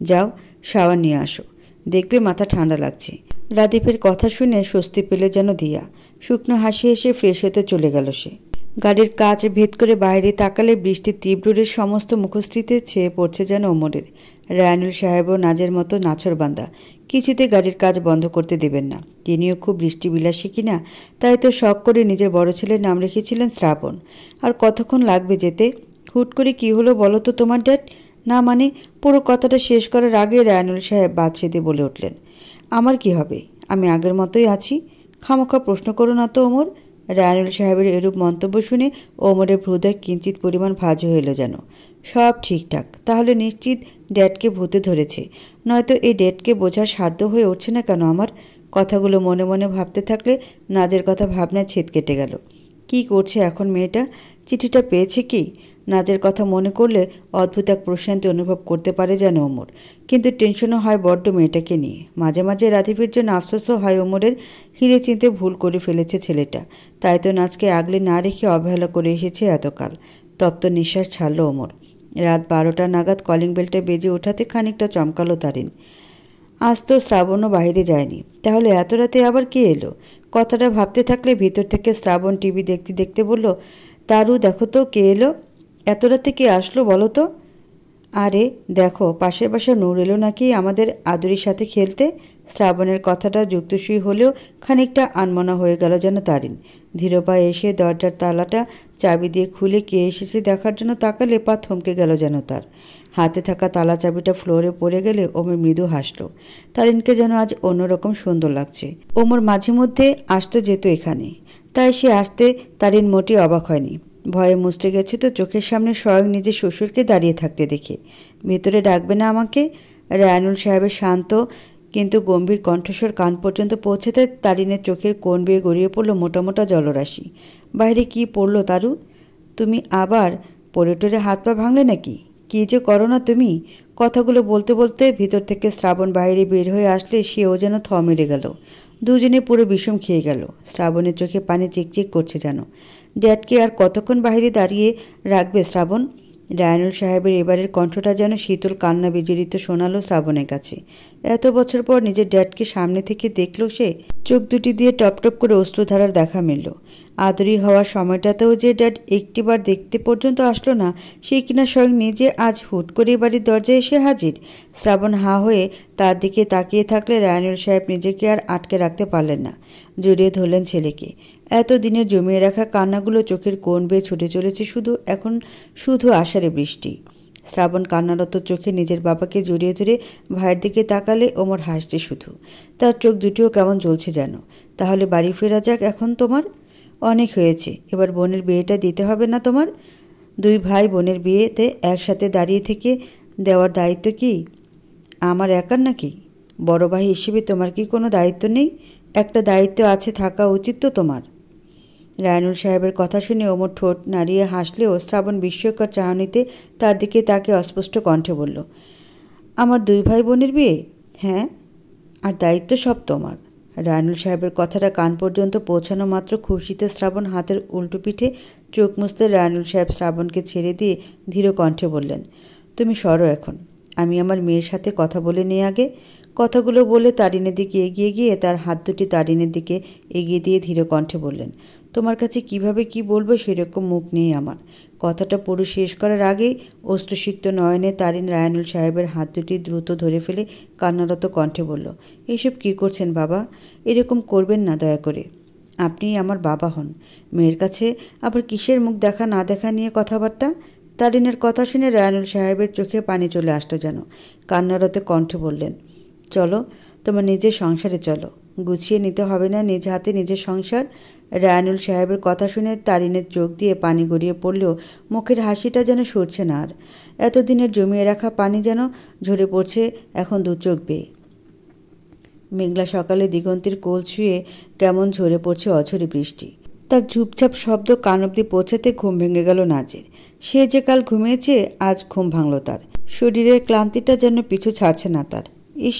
S1: যাও শাওয়ার নিয়ে আসো, দেখবে মাথা ঠান্ডা লাগছে। রাদীপের কথা শুনে স্বস্তি পেলে যেন দিয়া। শুকনো হাসি হেসে ফ্রেশ হতে চলে গেল সে। গাড়ির কাচ ভেদ করে বাইরে তাকালে বৃষ্টির তীব্রের সমস্ত মুখশ্রীতে ছেয়ে পড়ছে যেন ওমরের। রায়ানুল সাহেবও নাজের মতো নাছরবান্দা, কিছুতে গাড়ির কাজ বন্ধ করতে দেবেন না। তিনিও খুব বৃষ্টিবিলাসী কিনা, তাই তো শখ করে নিজের বড় ছেলের নাম রেখেছিলেন শ্রাবণ। আর কতক্ষণ লাগবে যেতে? হুট করে কি হলো বলো তো তোমার ড্যাড? না মানে, পুরো কথাটা শেষ করার আগে রায়ানুল সাহেব বাদ সেধে বলে উঠলেন, আমার কি হবে? আমি আগের মতোই আছি। খামোখা প্রশ্ন করো না তো ওমর। রায়ানুল সাহেবের এরূপ মন্তব্য শুনে ওমরের হৃদয় কিঞ্চিত পরিমাণ ভাঁজ হইল যেন। সব ঠিকঠাক, তাহলে নিশ্চিত ড্যাডকে ভূতে ধরেছে, নয়তো এই ড্যাডকে বোঝার সাধ্য হয়ে উঠছে না কেন আমার? কথাগুলো মনে মনে ভাবতে থাকলে নাজের কথা ভাবনায় ছেদ কেটে গেল। কি করছে এখন মেয়েটা? চিঠিটা পেয়েছে কি? নাজের কথা মনে করলে অদ্ভুত এক প্রশান্তি অনুভব করতে পারে যেন ওমর। কিন্তু টেনশনও হয় বড্ড মেয়েটাকে নিয়ে। মাঝে মাঝে রাদীপের জন্য আফসোসও হয় ওমরের। হিরে চিনতে ভুল করে ফেলেছে ছেলেটা, তাই তো নাজকে আগলে না রেখে অবহেলা করে এসেছে এতকাল। তপ্ত নিঃশ্বাস ছাড়ল ওমর। রাত 12টা নাগাদ কলিং বেলটা বেজে ওঠাতে খানিকটা চমকালো তারিন। আজ তো শ্রাবণও বাইরে যায়নি, তাহলে এত রাতে আবার কে এলো? কথাটা ভাবতে থাকলে ভিতর থেকে শ্রাবণ টিভি দেখতে দেখতে বলল, তারু দেখো তো কে এলো? এত রাতে কে আসলো বলো তো? আরে দেখো, পাশের বাসা নূর এলো নাকি আমাদের আদুরির সাথে খেলতে। শ্রাবণের কথাটা যুক্তসুই হলেও খানিকটা আনমনা হয়ে গেল যেন তারিন। ধীর পায়ে এসে দরজার তালাটা চাবি দিয়ে খুলে কে এসেছে দেখার জন্য তাকালে পা থমকে গেল যেন তার। হাতে থাকা তালা চাবিটা ফ্লোরে পড়ে গেলে ওমর মৃদু হাসল। তারিনকে যেন আজ অন্যরকম সুন্দর লাগছে। ওমর মাঝে মধ্যে আসতো যেত এখানে, তাই সে আসতে তারিন মোটেই অবাক হয়নি। ভয়ে মুচড়ে গেছে তো চোখের সামনে স্বয়ং নিজের শ্বশুরকে দাঁড়িয়ে থাকতে দেখে। ভেতরে ডাকবে না আমাকে? রায়নুল সাহেবের শান্ত কিন্তু গম্ভীর কণ্ঠস্বর কান পর্যন্ত পৌঁছেতে তারিনের চোখের কোণ বেয়ে গড়িয়ে পড়ল মোটা মোটা জলরাশি। বাইরে কি পড়ল তারু? তুমি আবার পড়ে টরে হাত পা ভাঙলে নাকি? কী যে করো না তুমি? কথাগুলো বলতে বলতে ভিতর থেকে শ্রাবণ বাইরে বের হয়ে আসলে সেও যেন থ মেরে গেল। দুজনে পুরো বিষম খেয়ে গেল। শ্রাবণের চোখে পানি চিকচিক করছে যেন। ড্যাডকে আর কতক্ষণ বাইরে দাঁড়িয়ে রাখবে শ্রাবণ? রায়নুল সাহেবের এবারের কণ্ঠটা যেন শীতল কান্না বিজড়িত শোনালো শ্রাবণের কাছে। এত বছর পর নিজের ড্যাডকে সামনে থেকে দেখল সে। চোখ দুটি দিয়ে টপ টপ করে অশ্রুধারার দেখা মিলল। আদরি হওয়ার সময়টাতেও যে ড্যাড একটিবার দেখতে পর্যন্ত আসলো না, সে কিনা স্বয়ং নিজে আজ হুট করে বাড়ির দরজায় এসে হাজির। শ্রাবণ হাঁ হয়ে তার দিকে তাকিয়ে থাকলে রায়নুল সাহেব নিজেকে আর আটকে রাখতে পারলেন না। জড়িয়ে ধরলেন ছেলেকে। এতদিনের জমিয়ে রাখা কান্নাগুলো চোখের কোণ বেয়ে ছুটে চলেছে এখন শুধু আষাঢ়ে বৃষ্টি। শ্রাবণ কান্নারত চোখে নিজের বাবাকে জড়িয়ে ধরে ভাইয়ের দিকে তাকালে ওমর হাসছে শুধু। তার চোখ দুটিও কেমন জ্বলছে যেন। তাহলে বাড়ি ফেরা যাক এখন তোমার? অনেক হয়েছে, এবার বোনের বিয়েটা দিতে হবে না তোমার? দুই ভাই বোনের বিয়েতে একসাথে দাঁড়িয়ে থেকে দেওয়ার দায়িত্ব কি আমার একার নাকি? বড় ভাই হিসেবে তোমার কি কোনো দায়িত্ব নেই? একটা দায়িত্ব আছে, থাকা উচিত তো তোমার। রায়নুল সাহেবের কথা শুনে ওমর ঠোঁট নাড়িয়ে হাসলেও শ্রাবণ বিস্ময়কর চাহনিতে তার দিকে তাকে অস্পষ্ট কণ্ঠে বলল, আমার দুই ভাই বোনের বিয়ে? হ্যাঁ, আর দায়িত্ব সব তোমার। রায়নুল সাহেবের কথাটা কান পর্যন্ত পৌঁছানো মাত্র খুশিতে শ্রাবণ হাতের উল্টো পিঠে চোখ মুছতে রায়নুল সাহেব শ্রাবণকে ছেড়ে দিয়ে ধীর কণ্ঠে বললেন, তুমি সরো এখন, আমি আমার মেয়ের সাথে কথা বলে নিই আগে। কথাগুলো বলে তারিনের দিকে এগিয়ে গিয়ে তার হাত দুটি তারিনের দিকে এগিয়ে দিয়ে ধীর কণ্ঠে বললেন, তোমার কাছে কিভাবে কি বলবো সেরকম মুখ নেই আমার। কথাটা পুরো শেষ করার আগেই অশ্রুসিক্ত নয়নে তারিন রায়নুল সাহেবের হাত দুটি দ্রুত ধরে ফেলে কান্নারত কণ্ঠে বলল, এইসব কী করছেন বাবা? এরকম করবেন না দয়া করে। আপনি আমার বাবা হন। মেয়ের কাছে আবার কিসের মুখ দেখা না দেখা নিয়ে কথাবার্তা? তারিনের কথা শুনে রায়নুল সাহেবের চোখে পানি চলে আসতো যেন। কান্নারতে কণ্ঠে বললেন, চলো, তোমার নিজের সংসারে চলো। গুছিয়ে নিতে হবে না নিজ হাতে নিজের সংসার? রায়নুল সাহেবের কথা শুনে তারিনের চোখ দিয়ে পানি গড়িয়ে পড়লেও মুখের হাসিটা যেন সরছে না আর। এতদিনের জমিয়ে রাখা পানি যেন ঝরে পড়ছে এখন দু চোখ বেয়ে। মেঘলা সকালে দিগন্তের কোল ছুঁয়ে কেমন ঝরে পড়ছে অঝরে বৃষ্টি। তার ঝুপঝাপ শব্দ কান অব্দি পৌঁছাতে ঘুম ভেঙে গেল নাজের। সে যে কাল ঘুমিয়েছে আজ ঘুম ভাঙল তার। শরীরের ক্লান্তিটা যেন পিছু ছাড়ছে না তার। ইস,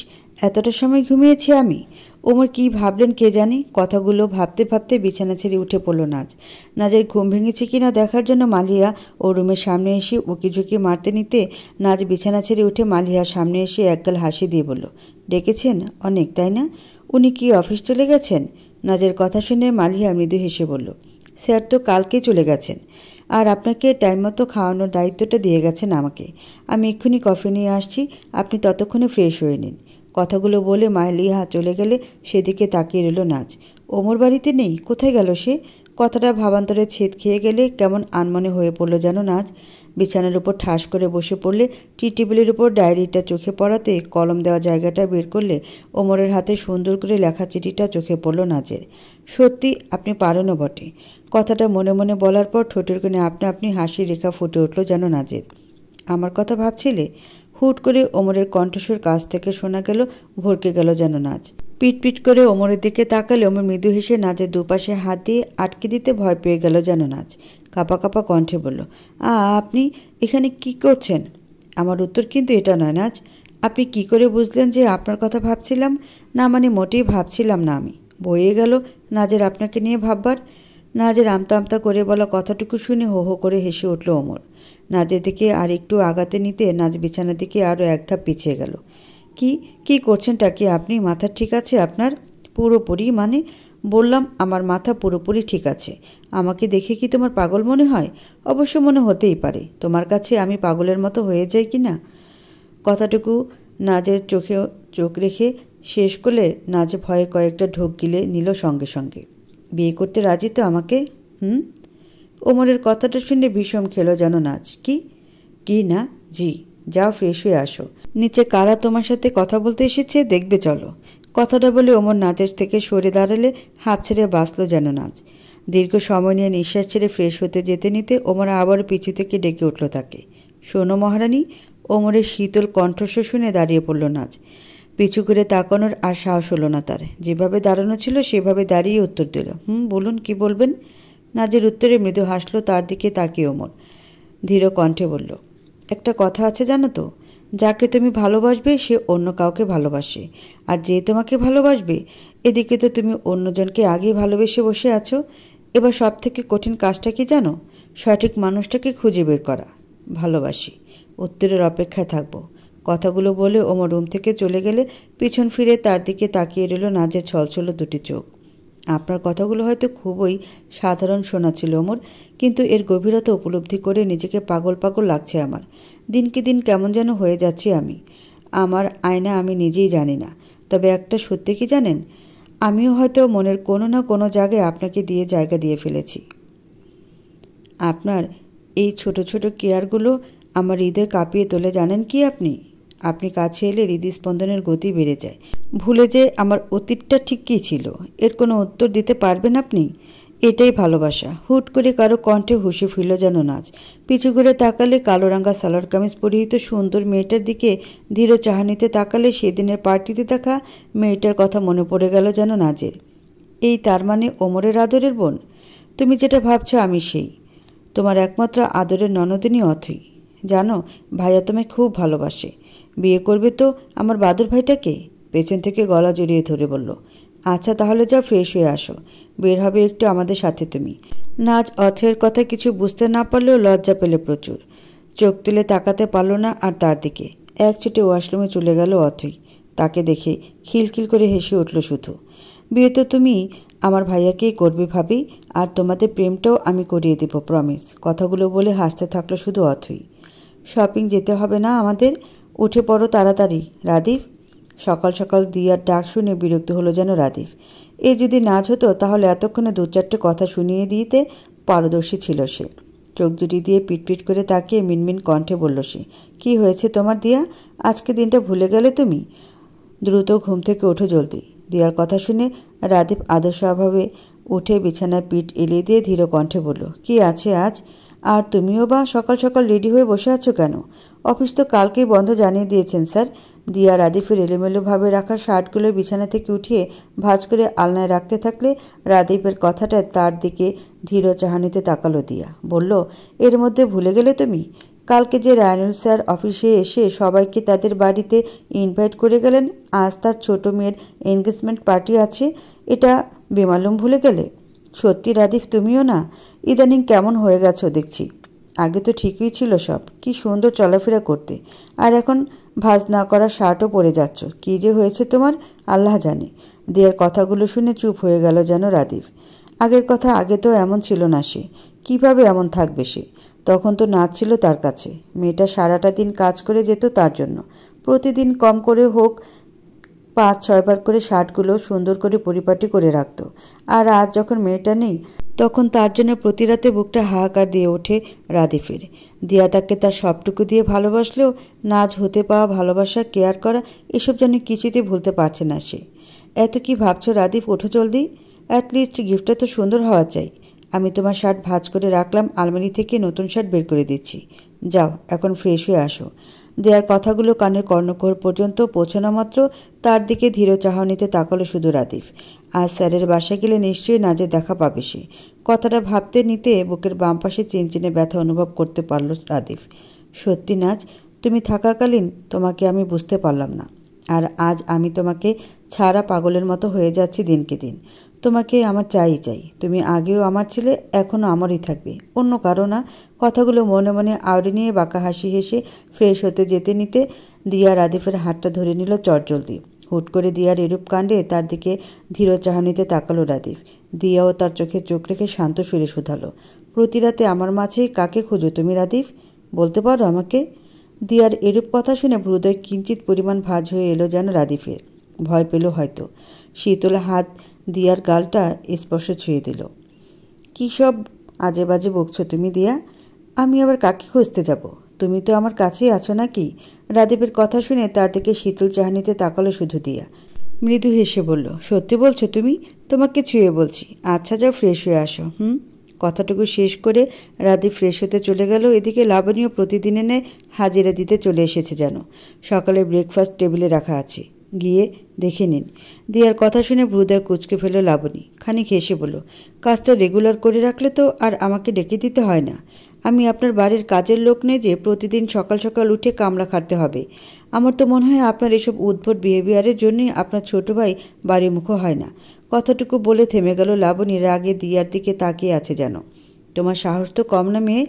S1: এতটা সময় ঘুমিয়েছি আমি? ওমর কি ভাবলেন কে জানি। কথাগুলো ভাবতে ভাবতে বিছানা ছেড়ে উঠে পড়ল নাজ। নাজের ঘুম ভেঙেছে কিনা দেখার জন্য মালিয়া ও রুমের সামনে এসে উকিঝুঁকি মারতে নিতে নাজ বিছানা ছেড়ে উঠে মালিয়ার সামনে এসে একগাল হাসি দিয়ে বলল, ডেকেছেন অনেক, তাই না? উনি কি অফিস চলে গেছেন? নাজের কথা শুনে মালিয়া মৃদু হেসে বলল, স্যার তো কালকেই চলে গেছেন, আর আপনাকে টাইম মতো খাওয়ানোর দায়িত্বটা দিয়ে গেছেন আমাকে। আমি এক্ষুনি কফি নিয়ে আসছি, আপনি ততক্ষণে ফ্রেশ হয়ে নিন। কথাগুলো বলে মালিয়া চলে গেলে সেদিকে তাকিয়ে রইল নাজ। ওমর বাড়িতে নেই? কোথায় গেল সে? কথাটা ভাবান্তরে ছেদ খেয়ে গেলে কেমন আনমনে হয়ে পড়ল যেন নাজ। বিছানার উপর ঠাস করে বসে পড়লে টি টেবিলের উপর ডায়েরিটা চোখে পড়াতে কলম দেওয়া জায়গাটা বের করলে ওমরের হাতে সুন্দর করে লেখা চিঠিটা চোখে পড়ল নাজের। সত্যি আপনি পারেনও বটে। কথাটা মনে মনে বলার পর ঠোঁটের কোণে আপনা আপনি হাসির রেখা ফুটে উঠল যেন নাজের। আমার কথা ভাবছিলে? হুট করে ওমরের কণ্ঠস্বর কাছ থেকে শোনা গেল, ভরকে গেল যেন নাজ। পিটপিট করে ওমরের দিকে তাকালে ওমর মৃদু হেসে নাজের দুপাশে হাত দিয়ে আটকে দিতে ভয় পেয়ে গেল যেন নাজ। কাঁপা কাঁপা কণ্ঠে বলল, আপনি এখানে কি করছেন? আমার উত্তর কিন্তু এটা নয় নাজ। আপনি কি করে বুঝলেন যে আপনার কথা ভাবছিলাম? না মানে মোটেই ভাবছিলাম না আমি। বয়ে গেল নাজের আপনাকে নিয়ে ভাববার। নাজের আমতা আমতা করে বলা কথাটুকু শুনে হো হো করে হেসে উঠল ওমর। নাজের দিকে আর একটু আগাতে নিতে নাজ বিছানার দিকে আরও এক ধাপ পিছিয়ে গেল। কি করছেনটা কি আপনি? মাথা ঠিক আছে আপনার? পুরোপুরি মানে? বললাম আমার মাথা পুরোপুরি ঠিক আছে। আমাকে দেখে কি তোমার পাগল মনে হয়? অবশ্য মনে হতেই পারে। তোমার কাছে আমি পাগলের মতো হয়ে যাই কি না? কথাটুকু নাজের চোখে চোখ রেখে শেষ করলে নাজ ভয়ে কয়েকটা ঢোক গিলে নিল সঙ্গে সঙ্গে। বিয়ে করতে রাজি তো আমাকে? ওমরের কথাটা শুনে বিষম খেলো যেন নাজ। কি না? জি। যাও ফ্রেশ হয়ে আসো। নিচে কারা তোমার সাথে কথা বলতে এসেছে দেখবে চলো। কথাটা বলে ওমর নাচের থেকে সরে দাঁড়ালে হাঁপ ছেড়ে বাঁচল যেন নাজ। দীর্ঘ সময় নিয়ে নিঃশ্বাস ছেড়ে ফ্রেশ হতে যেতে নিতে ওমর আবারও পিছু থেকে ডেকে উঠল তাকে। শোনো মহারানী। ওমরের শীতল কণ্ঠস্বর শুনে দাঁড়িয়ে পড়ল নাজ। পিছু করে তাকানোর আর সাহস হলো না তার। যেভাবে দাঁড়ানো ছিল সেভাবে দাঁড়িয়ে উত্তর দিল, বলুন, কি বলবেন? নাজের উত্তরে মৃদু হাসল তার দিকে তাকিয়ে ওমর। ধীর কণ্ঠে বলল, একটা কথা আছে জানো তো, যাকে তুমি ভালোবাসবে সে অন্য কাউকে ভালোবাসে, আর যে তোমাকে ভালোবাসবে, এদিকে তো তুমি অন্যজনকে আগেই ভালোবেসে বসে আছো। এবার সব থেকে কঠিন কাজটা কি জানো? সঠিক মানুষটাকে খুঁজে বের করা। ভালোবাসি। উত্তরের অপেক্ষায় থাকবো। কথাগুলো বলে ওমর রুম থেকে চলে গেলে পিছন ফিরে তার দিকে তাকিয়ে রইল নাজের ছলছল দুটি চোখ। আপনার কথাগুলো হয়তো খুবই সাধারণ শোনাচ্ছিল ওমর, কিন্তু এর গভীরতা উপলব্ধি করে নিজেকে পাগল পাগল লাগছে আমার। দিনকে দিন কেমন যেন হয়ে যাচ্ছি আমি। আমার আয়না আমি নিজেই জানি না। তবে একটা সত্যি কি জানেন, আমিও হয়তো মনের কোনো না কোনো জায়গায় আপনাকে দিয়ে জায়গা দিয়ে ফেলেছি। আপনার এই ছোট ছোট কেয়ারগুলো আমার হৃদয় কাঁপিয়ে তোলে জানেন কি আপনি? আপনি কাছে এলে হৃদস্পন্দনের গতি বেড়ে যায়। ভুলে যে আমার অতীতটা ঠিক কী ছিল, এর কোনো উত্তর দিতে পারবেন আপনি? এটাই ভালোবাসা। হুট করে কারো কণ্ঠে হুঁশে ফিরল যেন নাজ। পিছু ঘুরে তাকালে কালো রাঙা সালোয়ার কামিজ পরিহিত সুন্দর মেয়েটার দিকে ধীর চাহনিতে তাকালে সেদিনের পার্টিতে দেখা মেয়েটার কথা মনে পড়ে গেল যেন নাজের। এই তার মানে ওমরের আদরের বোন? তুমি যেটা ভাবছো আমি সেই। তোমার একমাত্র আদরের ননদিনী অথই। জানো, ভাইয়া তোমায় খুব ভালোবাসে। বিয়ে করবে তো আমার বাদর ভাইটাকে? পেছন থেকে গলা জড়িয়ে ধরে বলল, আচ্ছা তাহলে যাও, ফ্রেশ হয়ে আসো, বের হবে একটু আমাদের সাথে তুমি। নাজ অথয়ের কথা কিছু বুঝতে না পারলেও লজ্জা পেলে প্রচুর। চোখ তুলে তাকাতে পারল না আর তার দিকে। এক ছুটে ওয়াশরুমে চলে গেল অথই। তাকে দেখে খিলখিল করে হেসে উঠল শুধু। বিয়ে তো তুমি আমার ভাইয়াকেই করবে ভাবি, আর তোমাদের প্রেমটাও আমি করিয়ে দেব, প্রমিস। কথাগুলো বলে হাসতে থাকলো শুধু অথই। শপিং যেতে হবে না আমাদের? উঠে পড়ো তাড়াতাড়ি রাদীপ। সকাল সকাল দিয়ার ডাক শুনে বিরক্ত হলো যেন রাদীপ। এ যদি নাচ হতো তাহলে এতক্ষণে দু চারটে কথা শুনিয়ে দিতে পারদর্শী ছিল সে। চোখ দুটি দিয়ে পিটপিট করে তাকিয়ে মিনমিন কণ্ঠে বলল সে, কি হয়েছে তোমার দিয়া? আজকে দিনটা ভুলে গেলে তুমি? দ্রুত ঘুম থেকে ওঠো জলদি। দিয়ার কথা শুনে রাদীপ আদর্শভাবে উঠে বিছানায় পিঠ এলিয়ে দিয়ে ধীর কণ্ঠে বলল, কি আছে আজ? আর তুমিও বা সকাল সকাল রেডি হয়ে বসে আছো কেন? অফিস তো কালকেই বন্ধ জানিয়ে দিয়েছেন স্যার। দিয়া রাদীপের এলোমেলোভাবে রাখা শার্টগুলো বিছানা থেকে উঠিয়ে ভাঁজ করে আলনায় রাখতে থাকলে রাদীপের কথাটায় তার দিকে ধীর চাহনিতে তাকালো দিয়া। বলল, এর মধ্যে ভুলে গেলে তুমি? কালকে যে রায়নুল স্যার অফিসে এসে সবাইকে তাদের বাড়িতে ইনভাইট করে গেলেন, আজ তার ছোট মেয়ের এনগেজমেন্ট পার্টি আছে, এটা বেমালুম ভুলে গেলে? সত্যি রাদীপ, তুমিও না? ইদানিং কেমন হয়ে গেছো দেখছি। আগে তো ঠিকই ছিল সব, কি সুন্দর চলাফেরা করতে, আর এখন ভাঁজ না করা শার্টও পরে যাচ্ছ। কী যে হয়েছে তোমার আল্লাহ জানে। দিয়ার কথাগুলো শুনে চুপ হয়ে গেল যেন রাদীপ। আগের কথা আগে তো এমন ছিল না সে। কিভাবে এমন থাকবে সে? তখন তো নাচ ছিল তার কাছে। মেয়েটা সারাটা দিন কাজ করে যেত তার জন্য। প্রতিদিন কম করে হোক 5-6 বার করে শার্টগুলো সুন্দর করে পরিপাটি করে রাখত। আর আজ যখন মেয়েটা নেই, তখন তার জন্য প্রতি রাতে বুকটা হাহাকার দিয়ে ওঠে রাদীপের। দিয়া তাকে তার সবটুকু দিয়ে ভালোবাসলেও নাজ হতে পাওয়া ভালোবাসা, কেয়ার করা, এসব যেন কিছুতেই ভুলতে পারছে না সে। এত কি ভাবছো রাদীপ, ওঠো জলদি। অ্যাটলিস্ট গিফটটা তো সুন্দর হওয়া চাই। আমি তোমার শার্ট ভাঁজ করে রাখলাম, আলমারি থেকে নতুন শার্ট বের করে দিচ্ছি। যাও এখন ফ্রেশ হয়ে আসো। দেয়ার কথাগুলো কানের কর্ণকোহর পর্যন্ত পৌঁছানো মাত্র তার দিকে ধীর চাহনিতে তাকালো শুধু রাদীপ। আজ স্যারের বাসায় গেলে নিশ্চয়ই নাজের দেখা পাবে সে। কথাটা ভাবতে নিতে বুকের বাম পাশে চিনচিনে ব্যথা অনুভব করতে পারল রাদীপ। সত্যি নাজ, তুমি থাকাকালীন তোমাকে আমি বুঝতে পারলাম না, আর আজ আমি তোমাকে ছাড়া পাগলের মতো হয়ে যাচ্ছি দিনকে দিন। তোমাকে আমার চাই চাই। তুমি আগেও আমার ছিলে, এখনও আমারই থাকবে, অন্য কারো না। কথাগুলো মনে মনে আওড়ে নিয়ে বাঁকা হাসি হেসে ফ্রেশ হতে যেতে নিতে দিয়া রাদীপের হাতটা ধরে নিল চটজলদি। হুট করে দিয়ার এরূপ কাণ্ডে তার দিকে ধীর চাহনিতে তাকালো রাদীপ। দিয়াও তার চোখে চোখ রেখে শান্ত সুরে শুধালো, প্রতি রাতে আমার মাঝে কাকে খোঁজো তুমি রাদীপ? বলতে পারো আমাকে? দিয়ার এরূপ কথা শুনে হৃদয় কিঞ্চিত পরিমাণ ভাঁজ হয়ে এলো যেন রাদীপের। ভয় পেল হয়তো। শীতল হাত দিয়ার গালটা স্পর্শ ছুঁয়ে দিল। কী সব আজে বাজে বকছো তুমি দিয়া? আমি আবার কাকে খুঁজতে যাব? তুমি তো আমার কাছেই আছো নাকি? রাদীপের কথা শুনে তার দিকে শীতল চাহনিতে তাকালো শুধু দিয়া। মৃদু হেসে বলল, সত্যি বলছো তুমি? তোমাকে ছুঁয়ে বলছি। আচ্ছা যাও, ফ্রেশ হয়ে আসো। কথাটুকু শেষ করে রাধি ফ্রেশ হতে চলে গেল। এদিকে লাবণীও প্রতিদিনের ন্যায় হাজিরা দিতে চলে এসেছে যেন। সকালে ব্রেকফাস্ট টেবিলে রাখা আছে, গিয়ে দেখে নিন। দিয়ার কথা শুনে ভ্রুদয় কুঁচকে ফেলল লাবণী। খানিক হেসে বলল, কাজটা রেগুলার করে রাখলে তো আর আমাকে ডেকে দিতে হয় না। আমি আপনার বাড়ির কাজের লোক নেই যে প্রতিদিন সকাল সকাল উঠে কামলা খাটতে হবে। আমার তো মনে হয় আপনার এসব উদ্ভট বিহেভিয়ারের জন্যই আপনার ছোট ভাই বাড়িমুখো হয় না। কথাটুকু বলে থেমে গেল লাবণী। রাগে দিয়ার দিকে তাকিয়ে আছে যেন। তোমার সাহস তো কম না মেয়ে,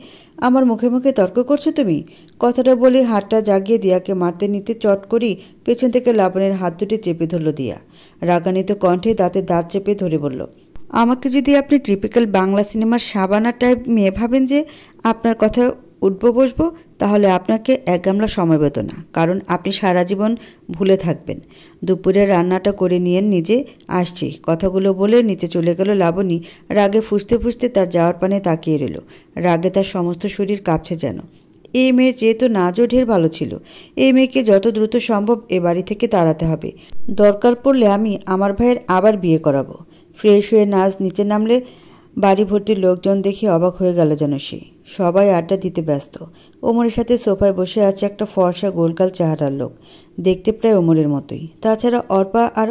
S1: আমার মুখে মুখে তর্ক করছো তুমি? কথাটা বলে হাতটা জাগিয়ে দিয়াকে মারতে নিতে চট করি পেছন থেকে লাবণীর হাত দুটি চেপে ধরল দিয়া। রাগান্বিত কণ্ঠে দাঁতে দাঁত চেপে ধরে বলল, আমাকে যদি আপনি টিপিক্যাল বাংলা সিনেমার শাবানা টাইপ মেয়ে ভাবেন যে আপনার কথা উঠবো বসবো, তাহলে আপনাকে এক গামলা সময় পেত না, কারণ আপনি সারা জীবন ভুলে থাকবেন। দুপুরে রান্নাটা করে নিয়েন নিজে, আসছি। কথাগুলো বলে নিচে চলে গেল লাবণী। রাগে ফুঁসতে ফুঁসতে তার যাওয়ার পানে তাকিয়ে রইল। রাগে তার সমস্ত শরীর কাঁপছে যেন। এই মেয়ের যেহেতু নাজও ঢের ভালো ছিল। এই মেয়েকে যত দ্রুত সম্ভব এ বাড়ি থেকে তাড়াতে হবে। দরকার পড়লে আমি আমার ভাইয়ের আবার বিয়ে করাবো। ফ্রেশ হয়ে নাজ নিচে নামলে বাড়ি ভর্তির লোকজন দেখে অবাক হয়ে গেল যেন সে। সবাই আড্ডা দিতে ব্যস্ত। ওমরের সাথে সোফায় বসে আছে একটা ফর্সা গোলগাল চেহারার লোক, দেখতে প্রায় ওমরের মতোই। তাছাড়া অর্পা আর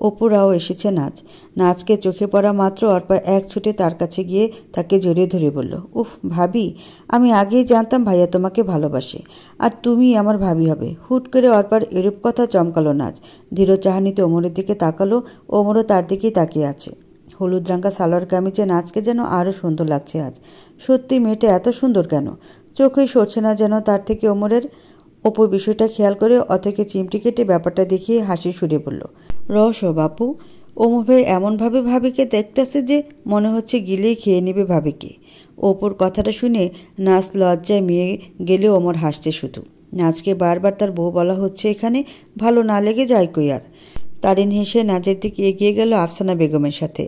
S1: অপুরাও এসেছে নাজ। নাজকে চোখে পড়া মাত্র অর্পা এক ছুটে তার কাছে গিয়ে তাকে জড়িয়ে ধরে বলল, উফ ভাবি, আমি আগেই জানতাম ভাইয়া তোমাকে ভালোবাসে, আর তুমি আমার ভাবি হবে। হুট করে অর্পার এরূপ কথা চমকালো নাজ। দৃঢ় চাহানিতে ওমরের দিকে তাকালো। ওমরও তার দিকেই তাকিয়ে আছে। হলুদ রাঙা সালোয়ার কামিজে নাচকে যেন আরও সুন্দর লাগছে আজ। সত্যি মেয়েটা এত সুন্দর কেন? চোখে সরছে না যেন তার থেকে ওমরের। অপু বিষয়টা খেয়াল করে অথকে চিমটি কেটে ব্যাপারটা দেখিয়ে হাসি সুরে বলল, রস বাপু, ওমর ভাই এমনভাবে ভাবিকে দেখতেছে যে মনে হচ্ছে গিলেই খেয়ে নেবে ভাবিকে। অপুর কথাটা শুনে নাচ লজ্জায় মেয়ে গেলেও ওমর হাসছে শুধু। নাচকে বারবার তার বউ বলা হচ্ছে এখানে, ভালো না লেগে যায় কই আর। তারিন হেসে নাজের দিকে এগিয়ে গেল আফসানা বেগমের সাথে।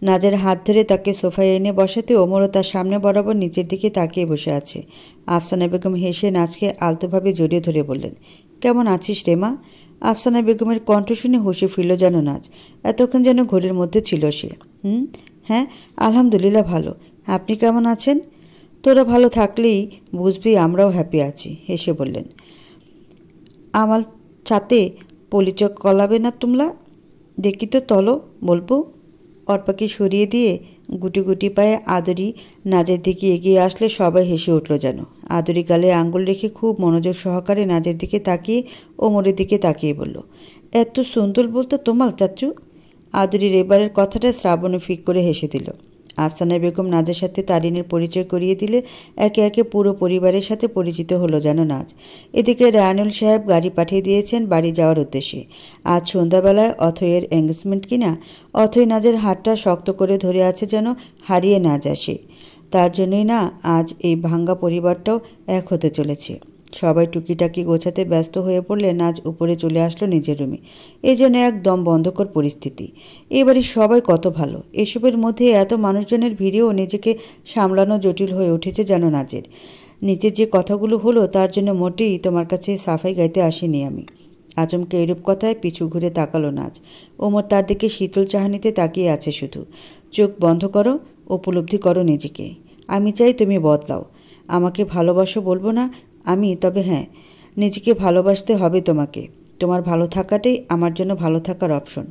S1: নাজের হাত ধরে তাকে সোফায় এনে বসাতে ওমরও তার সামনে বরাবর নিচের দিকে তাকিয়ে বসে আছে। আফসানা বেগম হেসে নাজকে আলতোভাবে জড়িয়ে ধরে বললেন, কেমন আছিস রে মা? আফসানা বেগমের কণ্ঠ শুনে হেসে ফিরল যেন নাজ। এতক্ষণ যেন ঘরের মধ্যে ছিল সে। হ্যাঁ, আলহামদুলিল্লাহ ভালো। আপনি কেমন আছেন? তোরা ভালো থাকলেই বুঝবি আমরাও হ্যাপি আছি, হেসে বললেন। আমার সাথে পরিচয় কলাবে না তোমরা? দেখি তো তলো বলবো। অর্পাকে সরিয়ে দিয়ে গুটি গুটি পায়ে আদরি নাজের দিকে এগিয়ে আসলে সবাই হেসে উঠল যেন। আদরি গালে আঙ্গুল রেখে খুব মনোযোগ সহকারে নাজের দিকে তাকিয়ে ওমরের দিকে তাকিয়ে বলল, এত সুন্দর বলতো তোমার চাচু? আদরির এবারের কথাটা শ্রাবণে ফিক করে হেসে দিল। আফসানা বেগম নাজের সাথে তারিনের পরিচয় করিয়ে দিলে একে একে পুরো পরিবারের সাথে পরিচিত হলো যেন নাজ। এদিকে রায়ানুল সাহেব গাড়ি পাঠিয়ে দিয়েছেন বাড়ি যাওয়ার উদ্দেশ্যে। আজ সন্ধ্যাবেলায় অথয়ের এঙ্গেজমেন্ট কিনা। অথয় নাজের হাতটা শক্ত করে ধরে আছে যেন হারিয়ে না যায় সে। তার জন্যই না আজ এই ভাঙ্গা পরিবারটাও এক হতে চলেছে। সবাই টুকিটাকি গোছাতে ব্যস্ত হয়ে পড়লে নাজ উপরে চলে আসলো নিজের রুমে। এই জন্য একদম বন্ধকর পরিস্থিতি। এবারে সবাই কত ভালো। এসবের মধ্যে এত মানুষজনের ভিড়েও নিজেকে সামলানো জটিল হয়ে উঠেছে যেন নাজের। নিচে যে কথাগুলো হলো তার জন্য মোটেই তোমার কাছে সাফাই গাইতে আসিনি আমি। আচমকে এরূপ কথায় পিছু ঘুরে তাকালো নাজ। ওমর তার দিকে শীতল চাহানিতে তাকিয়ে আছে শুধু। চোখ বন্ধ করো, উপলব্ধি করো নিজেকে। আমি চাই তুমি বদলাও। আমাকে ভালোবাসো বলবো না আমি, তবে হ্যাঁ, নিজেকে ভালোবাসতে হবে তোমাকে। তোমার ভালো থাকাটাই আমার জন্য ভালো থাকার অপশন।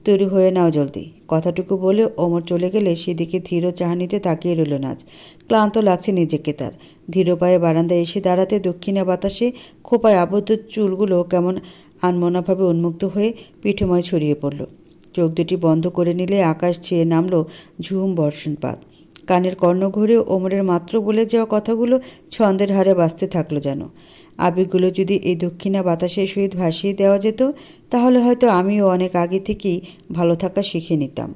S1: তৈরি হয়ে নাও জলদি। কথাটুকু বলে ওমর চলে গেলে সেদিকে ধীর চাহানিতে তাকিয়ে রইল নাজ। ক্লান্ত লাগছে নিজেকে তার। ধীর পায়ে বারান্দায় এসে দাঁড়াতে দক্ষিণা বাতাসে খোপায় আবদ্ধ চুলগুলো কেমন আনমনাভাবে উন্মুক্ত হয়ে পিঠময় ছড়িয়ে পড়ল। চোখ দুটি বন্ধ করে নিলে আকাশ ছেয়ে নামল ঝুম বর্ষণপাত। কানের কর্ণ ঘুরে ওমরের মাত্র বলে যাওয়া কথাগুলো ছন্দের হারে বাজতে থাকলো যেন। আবেগগুলো যদি এই দক্ষিণা বাতাসের সহিত ভাসিয়ে দেওয়া যেত, তাহলে হয়তো আমিও অনেক আগে থেকেই ভালো থাকা শিখে নিতাম।